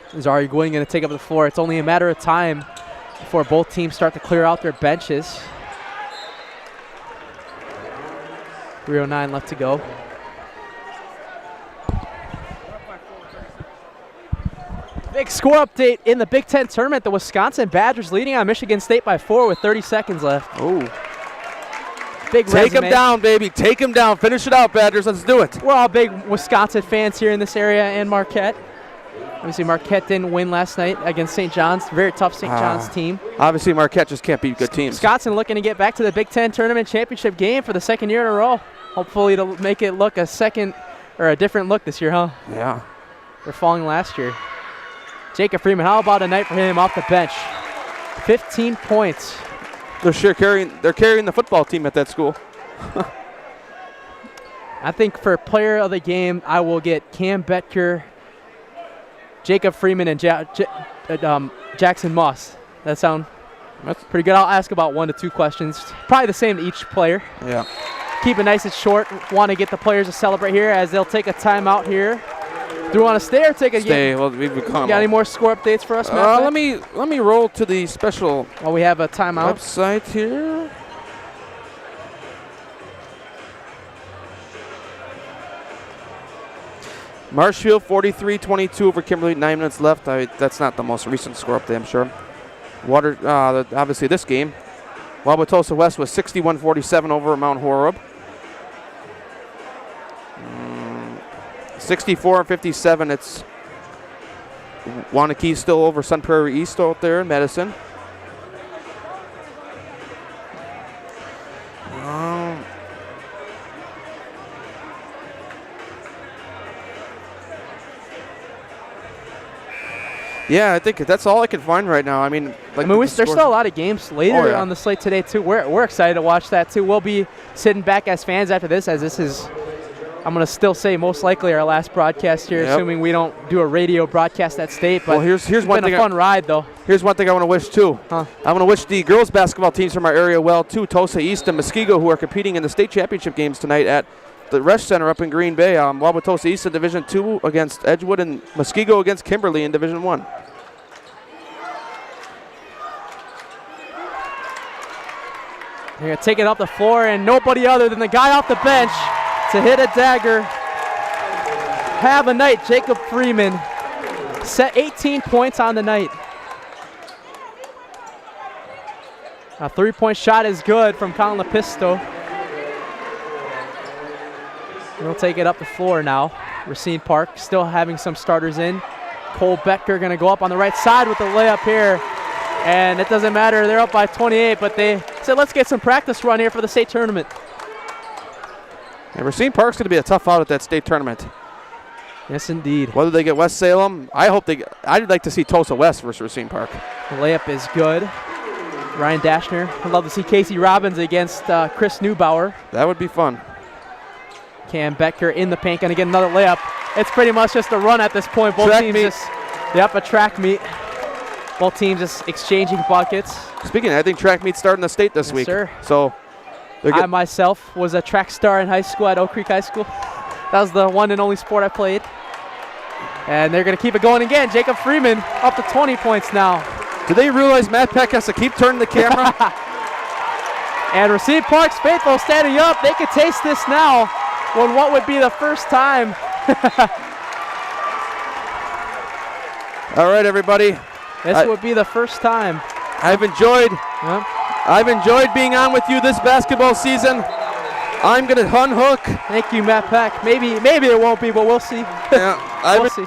Zari Gwynn going to take up the floor. It's only a matter of time before both teams start to clear out their benches. 3:09 left to go. Big score update in the Big Ten tournament. The Wisconsin Badgers leading on Michigan State by 4 with 30 seconds left. Oh. Big Take resume. him down, baby. Take him down. Finish it out, Badgers. Let's do it. We're all big Wisconsin fans here in this area and Marquette. Obviously, Marquette didn't win last night against St. John's. Very tough St. John's team. Obviously, Marquette just can't beat good teams. Wisconsin looking to get back to the Big Ten tournament championship game for the second year in a row. Hopefully to make it look a different look this year, huh? Yeah. They're falling last year. Jacob Freeman, how about a night for him off the bench? 15 points. They're carrying the football team at that school. I think for player of the game, I will get Cam Becker, Jacob Freeman, and Jackson Moss. That sound pretty good? I'll ask about 1 to 2 questions. Probably the same to each player. Yeah. Keep it nice and short. Want to get the players to celebrate here as they'll take a timeout here. Do you want to stay or take a game? Stay. Well, we've become. Got any more score updates for us, Matt? Let me roll to the special. Well, we have a timeout website here. Marshfield 43-22 over Kimberly. 9 minutes left. That's not the most recent score update, I'm sure. Obviously this game. Wauwatosa West was 61-47 over Mount Horeb. 64-57. It's Wanakee still over Sun Prairie East out there in Madison. Yeah, I think that's all I can find right now. I mean, there's still a lot of games later on the slate today too. We're excited to watch that too. We'll be sitting back as fans after this, as this is, I'm going to still say most likely our last broadcast here, assuming we don't do a radio broadcast at state. But here's it's one been thing. A fun ride though. Here's one thing I want to wish too. I want to wish the girls basketball teams from our area well too. Tulsa East and Muskego, who are competing in the state championship games tonight at the Resch Center up in Green Bay. Wauwatosa East in Division II against Edgewood, and Muskego against Kimberly in Division I. They're going to take it up the floor, and nobody other than the guy off the bench to hit a dagger. Have a night, Jacob Freeman. Set 18 points on the night. A three-point shot is good from Colin Lepisto. We'll take it up the floor now. Racine Park still having some starters in. Cole Becker going to go up on the right side with the layup here. And it doesn't matter, they're up by 28, but they said, let's get some practice run here for the state tournament. And Racine Park's going to be a tough out at that state tournament. Yes, indeed. Whether they get West Salem, I'd like to see Tulsa West versus Racine Park. The layup is good. Ryan Dashner. I'd love to see Casey Robbins against Chris Neubauer. That would be fun. Cam Becker in the paint, gonna get another layup. It's pretty much just a run at this point. Both Track teams meet. just, yep, a track meet. Both teams just exchanging buckets. Speaking of, I think track meet's starting the state this Yes, week. sir. So I myself was a track star in high school at Oak Creek High School. That was the one and only sport I played. And they're going to keep it going again. Jacob Freeman up to 20 points now. do they realize Matt Peck has to keep turning the camera? And Racine Park's faithful standing up. They could taste this now when what would be the first time. All right, everybody. This would be the first time. I've enjoyed being on with you this basketball season. I'm gonna unhook. Thank you, Matt Peck. Maybe it won't be, but we'll see. Yeah, we'll see.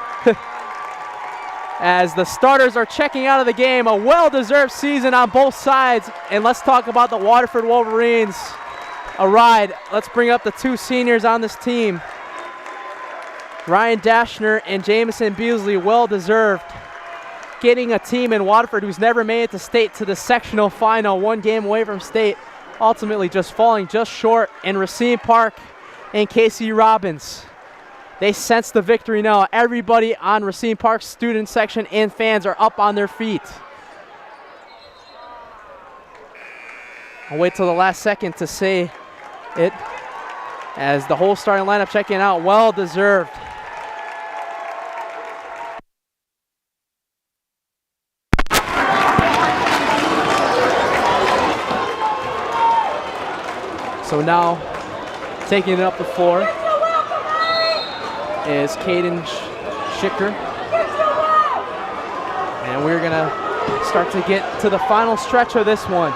As the starters are checking out of the game, a well-deserved season on both sides. And let's talk about the Waterford Wolverines. A ride. Let's bring up the two seniors on this team. Ryan Dashner and Jameson Beasley, well-deserved. Getting a team in Waterford who's never made it to state to the sectional final, 1 game away from state, ultimately just falling just short. And Racine Park and Casey Robbins, they sense the victory now. Everybody on Racine Park's student section and fans are up on their feet. I'll wait till the last second to say it, as the whole starting lineup checking out. Well-deserved. So now, taking it up the floor is Caden Schicker. And we're gonna start to get to the final stretch of this one.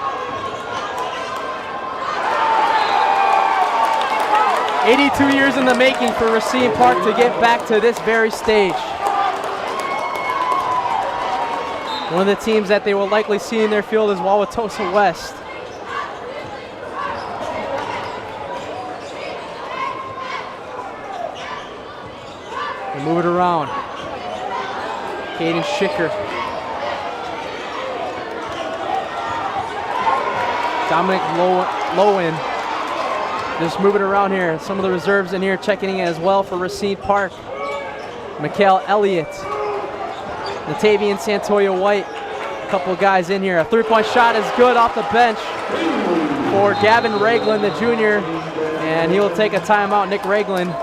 82 years in the making for Racine Park to get back to this very stage. One of the teams that they will likely see in their field is Wauwatosa West. They move it around. Caden Schicker. Dominic Lowen. Just moving around here. Some of the reserves in here checking in as well for Racine Park. Mikhail Elliott. Natavian Santoya White. A couple of guys in here. A three-point shot is good off the bench for Gavin Ragland, the junior. And he will take a timeout. Nick Ragland.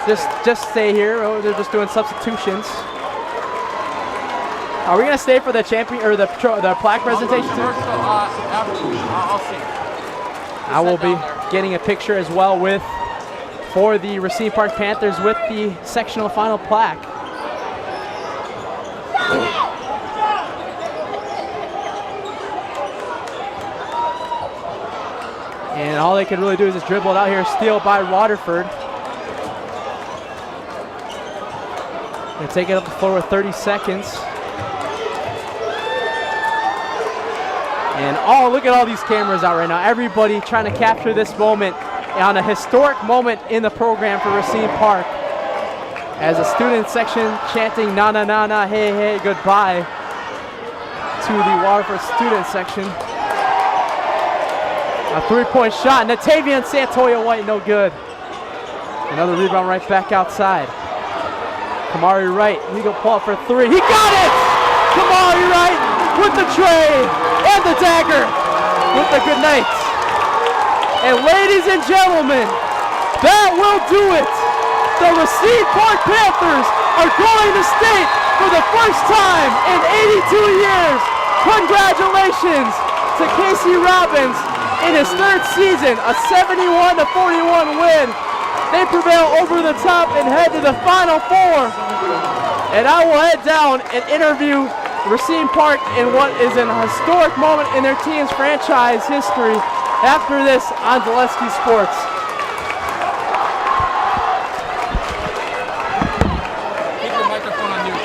Just stay here. Oh, they're just doing substitutions. Are we gonna stay for the champion or the plaque presentation too? I'll see. I will be getting a picture as well for the Racine Park Panthers with the sectional final plaque. And all they can really do is just dribble it out here. Steal by Waterford. Gonna take it up the floor with 30 seconds. And oh, look at all these cameras out right now. Everybody trying to capture this moment on a historic moment in the program for Racine Park. As a student section chanting na na na na hey hey goodbye to the Waterford student section. A three-point shot. Natavian Santoya White, no good. Another rebound right back outside. Kamari Wright, he go pull up for three. He got it! Kamari Wright with the tray and the dagger with the good night. And ladies and gentlemen, that will do it. The Racine Park Panthers are going to state for the first time in 82 years. Congratulations to Casey Robbins in his third season, a 71-41 win. They prevail over the top and head to the Final Four. And I will head down and interview Racine Park in what is an historic moment in their team's franchise history after this on Zaleski Sports. Keep your microphone on mute.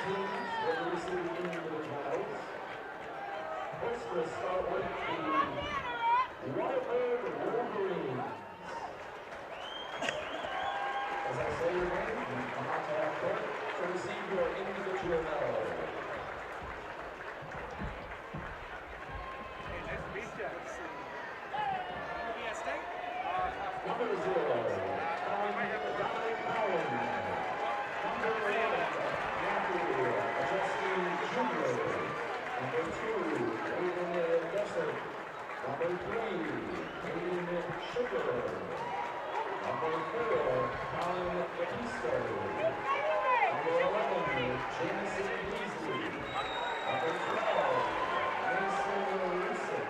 teams will receive individual medals. First, we'll start with the Waterford Wolverines. As I say your name, you come out to half court to receive your individual medal. Number 0, Dominic Collins. Number 11, Matthew Justin Jr. Number 2, Aiden Dessert. Number 3, Aiden Sugar. Number 4, Colin Batista. Number 11, Jameson Beasley. Number 12, Mason Rusick.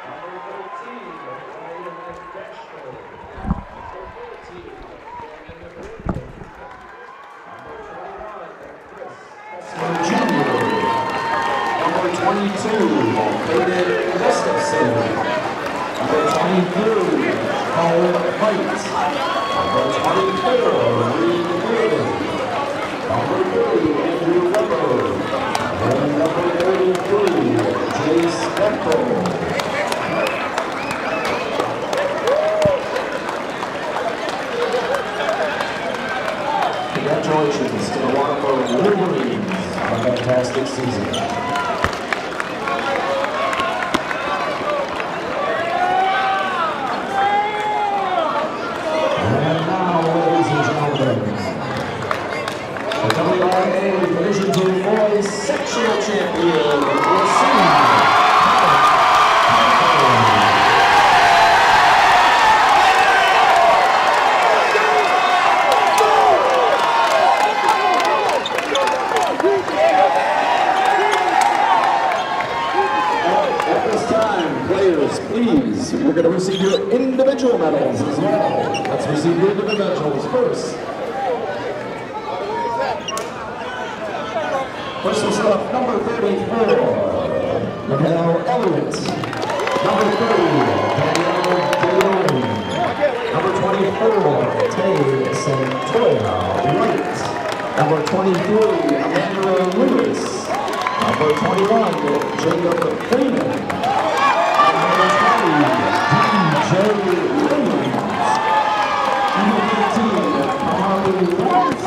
Number 13, Ryan Dexter. Number 14, Brandon Burton. Number 21, Chris Hessler Jr. Number 22, Hayden Gustafson. Number 23, Colin White. Number 24, Reed Reardon. Number 30, Andrew Weber. And number 33, Jace Bechtel. Congratulations to the Waterford Wolverines on a fantastic season. And now, ladies and gentlemen, the WIAA Division II Boys Sectional Champion, Racine. Please, we're going to receive your individual medals as well. Let's receive your individuals first. First we'll start off number 34, Miguel Elliott. Number 30, Danielle DeLone. Number 24, Tay Santoya Wright. Number 23, Amanda Lewis. Number 21, Jacob Freeman. Number 20, DJ Williams. Number 15, Harley Lewis.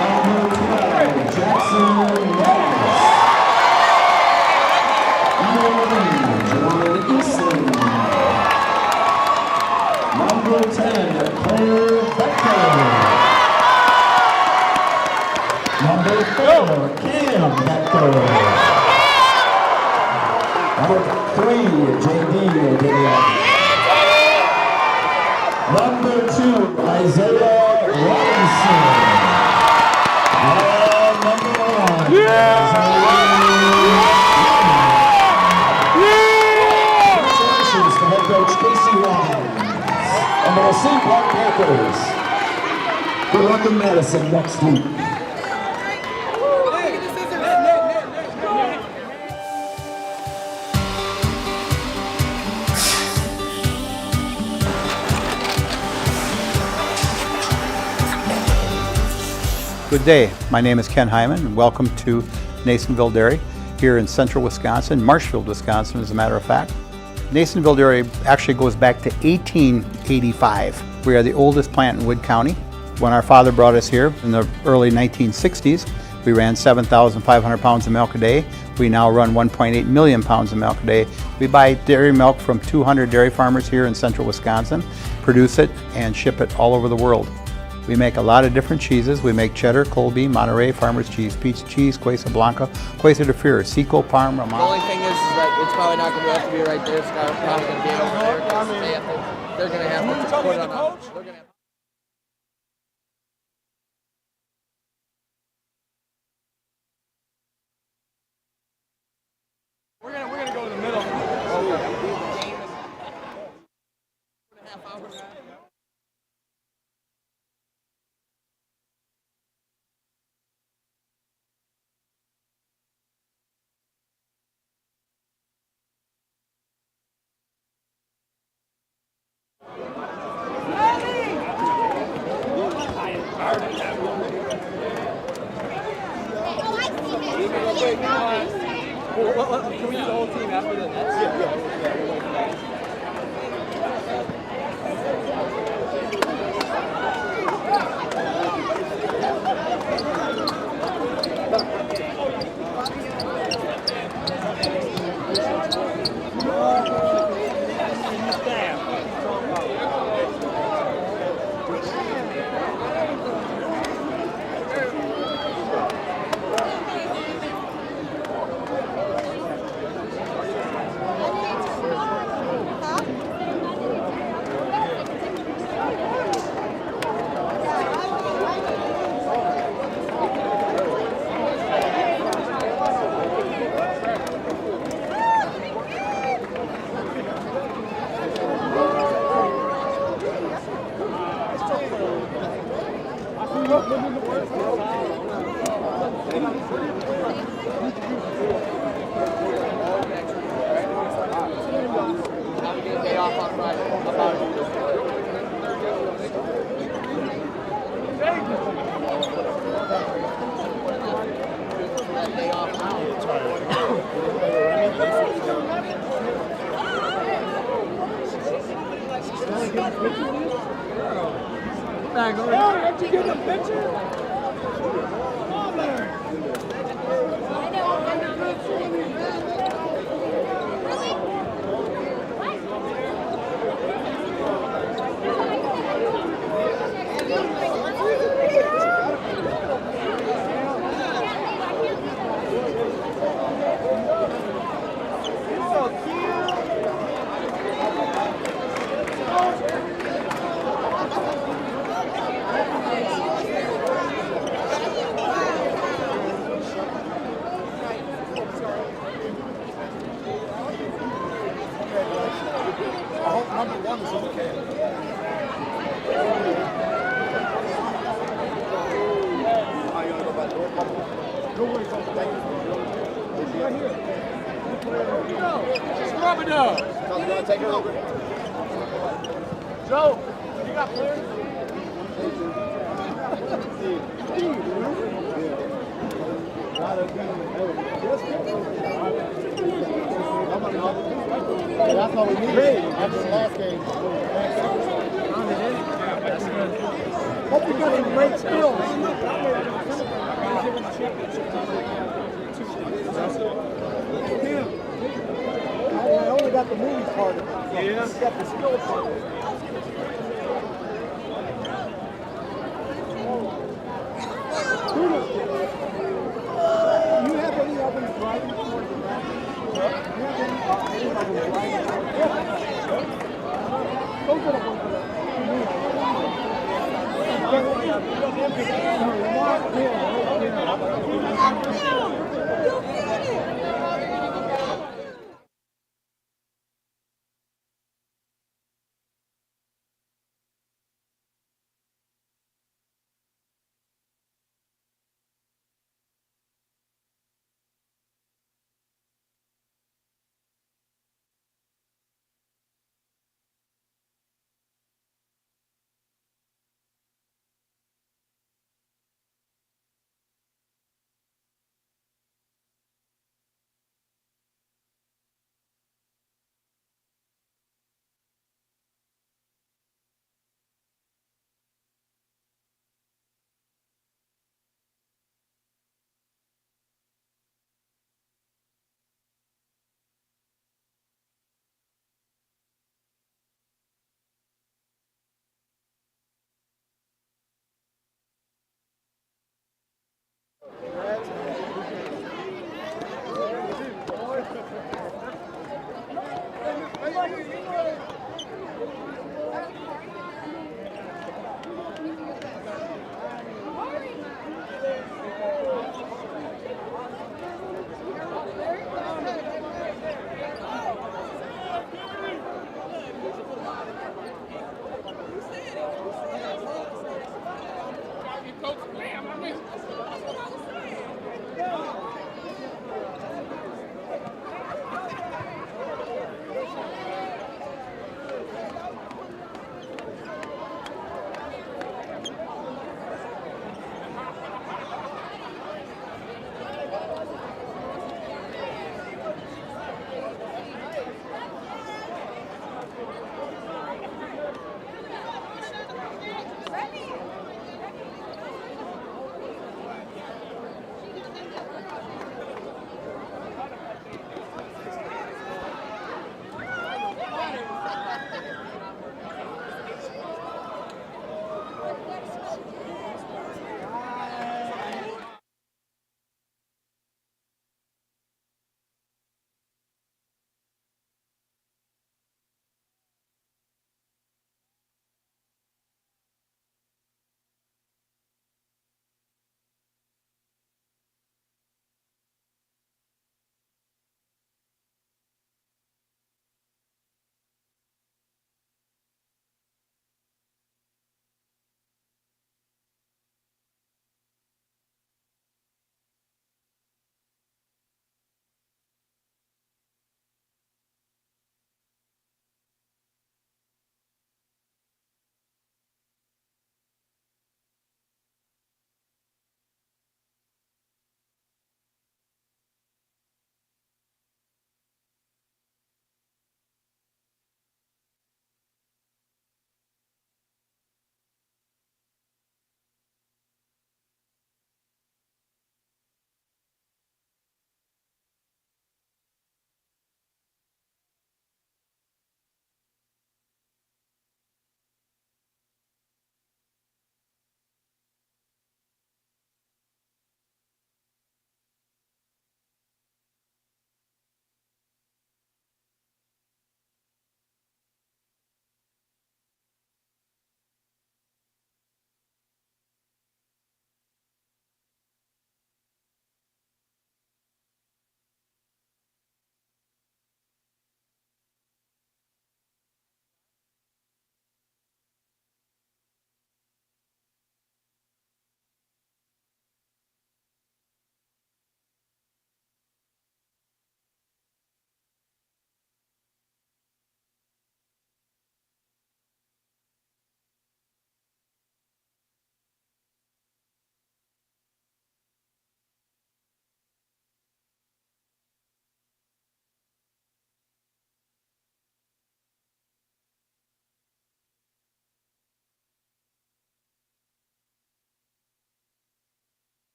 Number 12, Jackson Wallace. Number 11, John Eastland. Number 10, Claire Becker. Number 4, Cam Becker. Number 3, JD O'Dea. Number 2, Isaiah Robinson. And number 1, Congratulations to head coach Casey Robbins and the Racine Black Panthers. Good luck in Madison next week. Good day. My name is Ken Hyman, and welcome to Nasonville Dairy here in central Wisconsin, Marshfield, Wisconsin, as a matter of fact. Nasonville Dairy actually goes back to 1885. We are the oldest plant in Wood County. When our father brought us here in the early 1960s, we ran 7,500 pounds of milk a day. We now run 1.8 million pounds of milk a day. We buy dairy milk from 200 dairy farmers here in central Wisconsin, produce it, and ship it all over the world. We make a lot of different cheeses. We make cheddar, Colby, Monterey, Farmer's Cheese, Peach Cheese, Quesa Blanca, Quesa de Fury, Seco, Parma. The only thing is that it's probably not going to have to be right there. It's probably going to be over there because they're going to have to put it on. They're going to have We're gonna go to the middle. Okay. Can we do the whole team after the Nets? Did you get a picture? Come on there. Scrub it up. Joe, you got players? That's all we need. After the last game. Hope you got some great skills. I only got the movie part of it. Yeah. You got the skill part of it. Do you have any of them driving towards the back? Do you have any of them driving? Those are the ones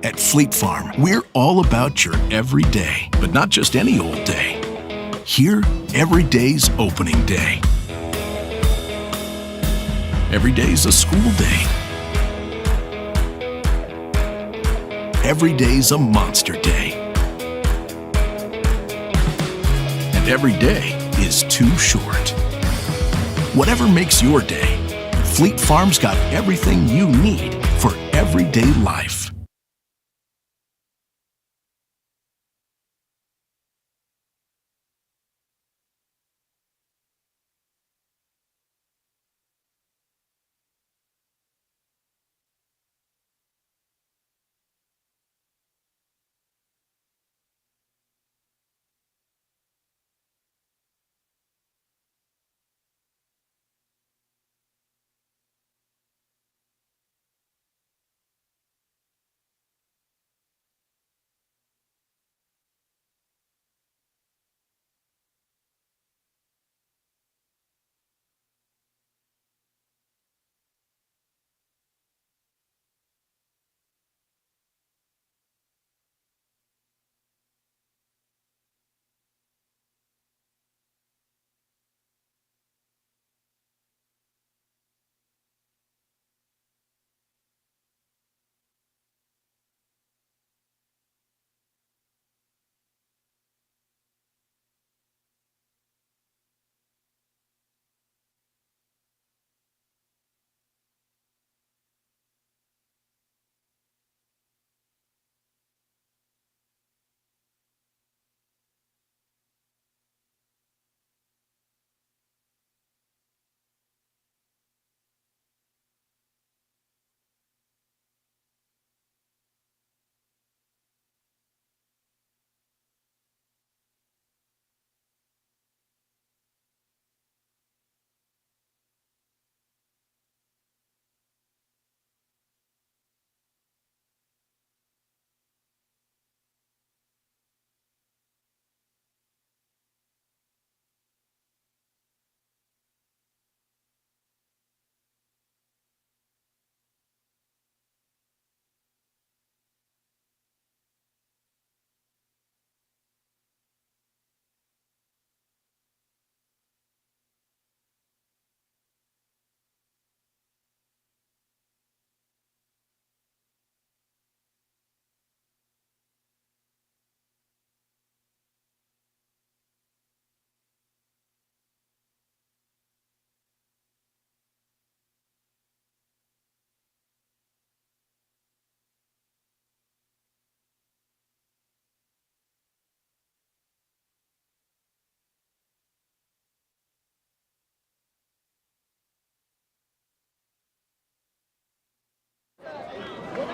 At Fleet Farm, we're all about your everyday, but not just any old day. Here, every day's opening day. Every day's a school day. Every day's a monster day. And every day is too short. Whatever makes your day, Fleet Farm's got everything you need for everyday life.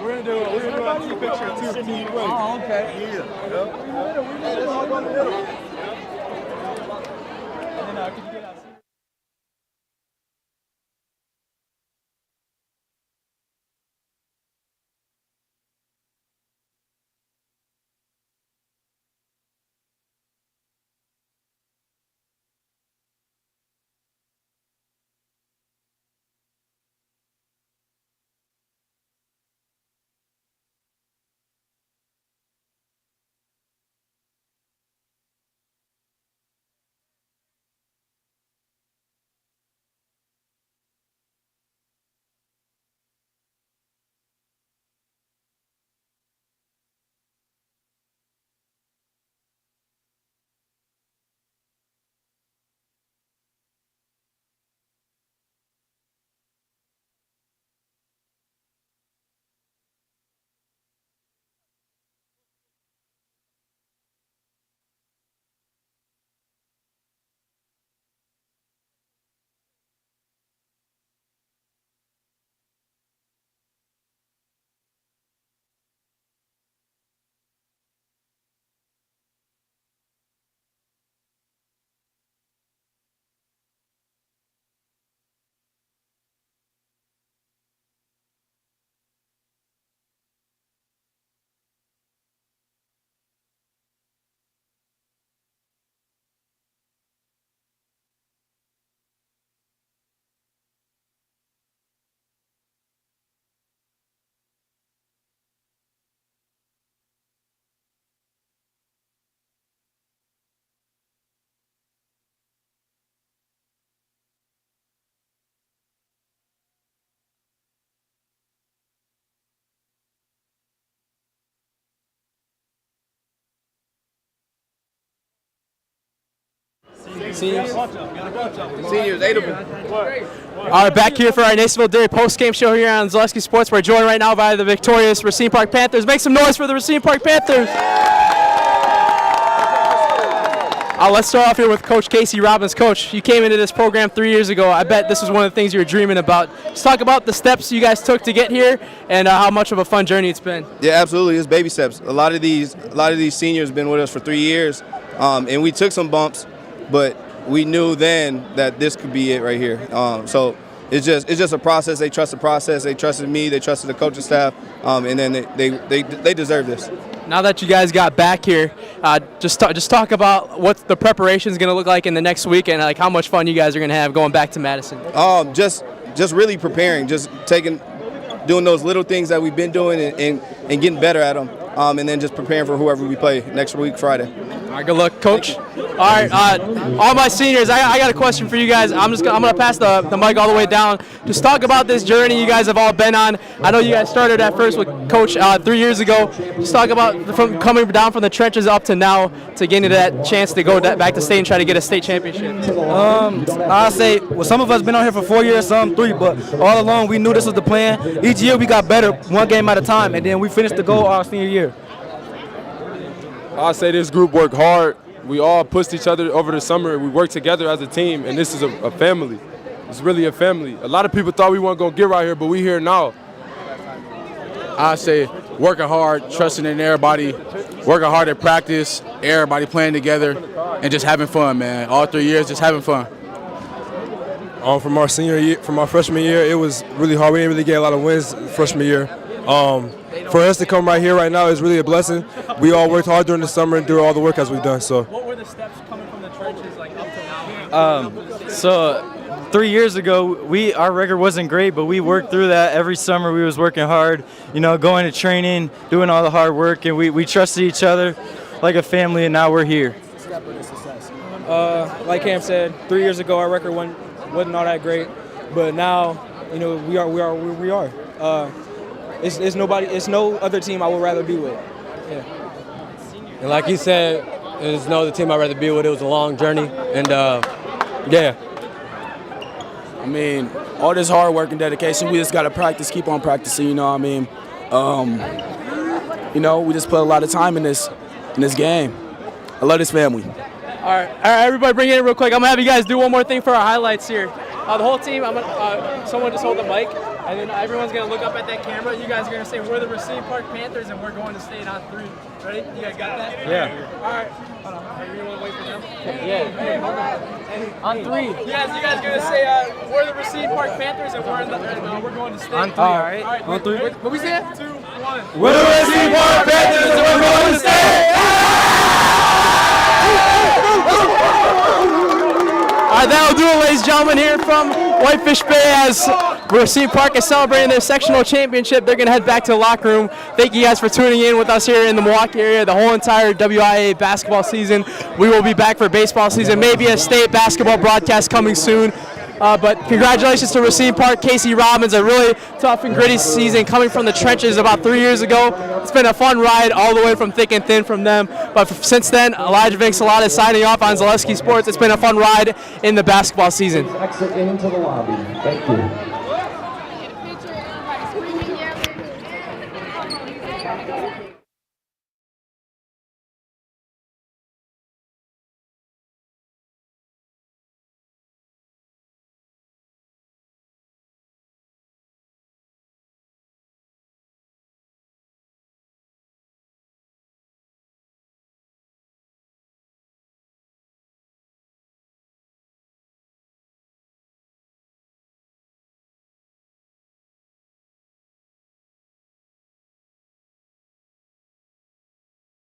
We're gonna do a team picture too. Team way. Oh, okay. Yeah. Hey, let's all go in the middle. And then could you get out? Seniors, 8 of them. All right, back here for our Nasonville Dairy post-game show here on Zaleski Sports. We're joined right now by the victorious Racine Park Panthers. Make some noise for the Racine Park Panthers. Let's start off here with Coach Casey Robbins. Coach, you came into this program 3 years ago. I bet this was one of the things you were dreaming about. Let's talk about the steps you guys took to get here and how much of a fun journey it's been. Yeah, absolutely. It's baby steps. A lot of these seniors have been with us for 3 years, and we took some bumps, but we knew then that this could be it right here. So it's just a process. They trust the process. They trusted me. They trusted the coaching staff, and then they deserve this. Now that you guys got back here, just talk about what the preparation is going to look like in the next week and like how much fun you guys are going to have going back to Madison. Just really preparing, just doing those little things that we've been doing and getting better at them, and then just preparing for whoever we play next week, Friday. All right, good luck, Coach. All right, all my seniors, I got a question for you guys. I'm gonna pass the mic all the way down. Just talk about this journey you guys have all been on. I know you guys started at first with Coach 3 years ago. Just talk about from coming down from the trenches up to now to getting that chance to go back to state and try to get a state championship. I'll say, well, some of us been on here for 4 years, some 3, but all along we knew this was the plan. Each year we got better, one game at a time, and then we finished the goal our senior year. I'll say this group worked hard. We all pushed each other over the summer. We worked together as a team, and this is a family. It's really a family. A lot of people thought we weren't going to get right here, but we here now. I say working hard, trusting in everybody, working hard at practice, everybody playing together, and just having fun, man. All 3 years, just having fun. From our senior year, from our freshman year, it was really hard. We didn't really get a lot of wins freshman year. For us to come right here right now is really a blessing. We all worked hard during the summer and do all the work as we've done. So. What were the steps coming from the trenches like up to now? So 3 years ago, our record wasn't great, but we worked through that. Every summer we was working hard, going to training, doing all the hard work, and we trusted each other like a family, and now we're here. Like Cam said, 3 years ago our record wasn't all that great, but now, we are where we are. It's no other team I would rather be with. Yeah. And like he said, there's no other team I'd rather be with. It was a long journey, and yeah. I mean, all this hard work and dedication, we just got to practice, keep on practicing, you know what I mean? We just put a lot of time in this game. I love this family. All right, everybody bring it in real quick. I'm going to have you guys do one more thing for our highlights here. The whole team, someone just hold the mic, and then everyone's going to look up at that camera. You guys are going to say, we're the Racine Park Panthers, and we're going to state on 3. Ready? You guys got that? Yeah. All right. Hold on. You want to wait for them? Yeah. On 3. You guys going to say, we're the Racine Park Panthers, and we're going to state. On 3. All right. On 3. What we say? 2, 1. We're the Racine Park Panthers, and we're going to state. All right, that'll do it, ladies and gentlemen, here from Whitefish Bay as Racine Park is celebrating their sectional championship. They're going to head back to the locker room. Thank you guys for tuning in with us here in the Milwaukee area the whole entire WIAA basketball season. We will be back for baseball season, maybe a state basketball broadcast coming soon. But congratulations to Racine Park, Casey Robbins, a really tough and gritty season coming from the trenches about 3 years ago. It's been a fun ride all the way from thick and thin from them. But since then, Elijah Vince-Salata is signing off on Zaleski Sports. It's been a fun ride in the basketball season. Exit into the lobby. Thank you.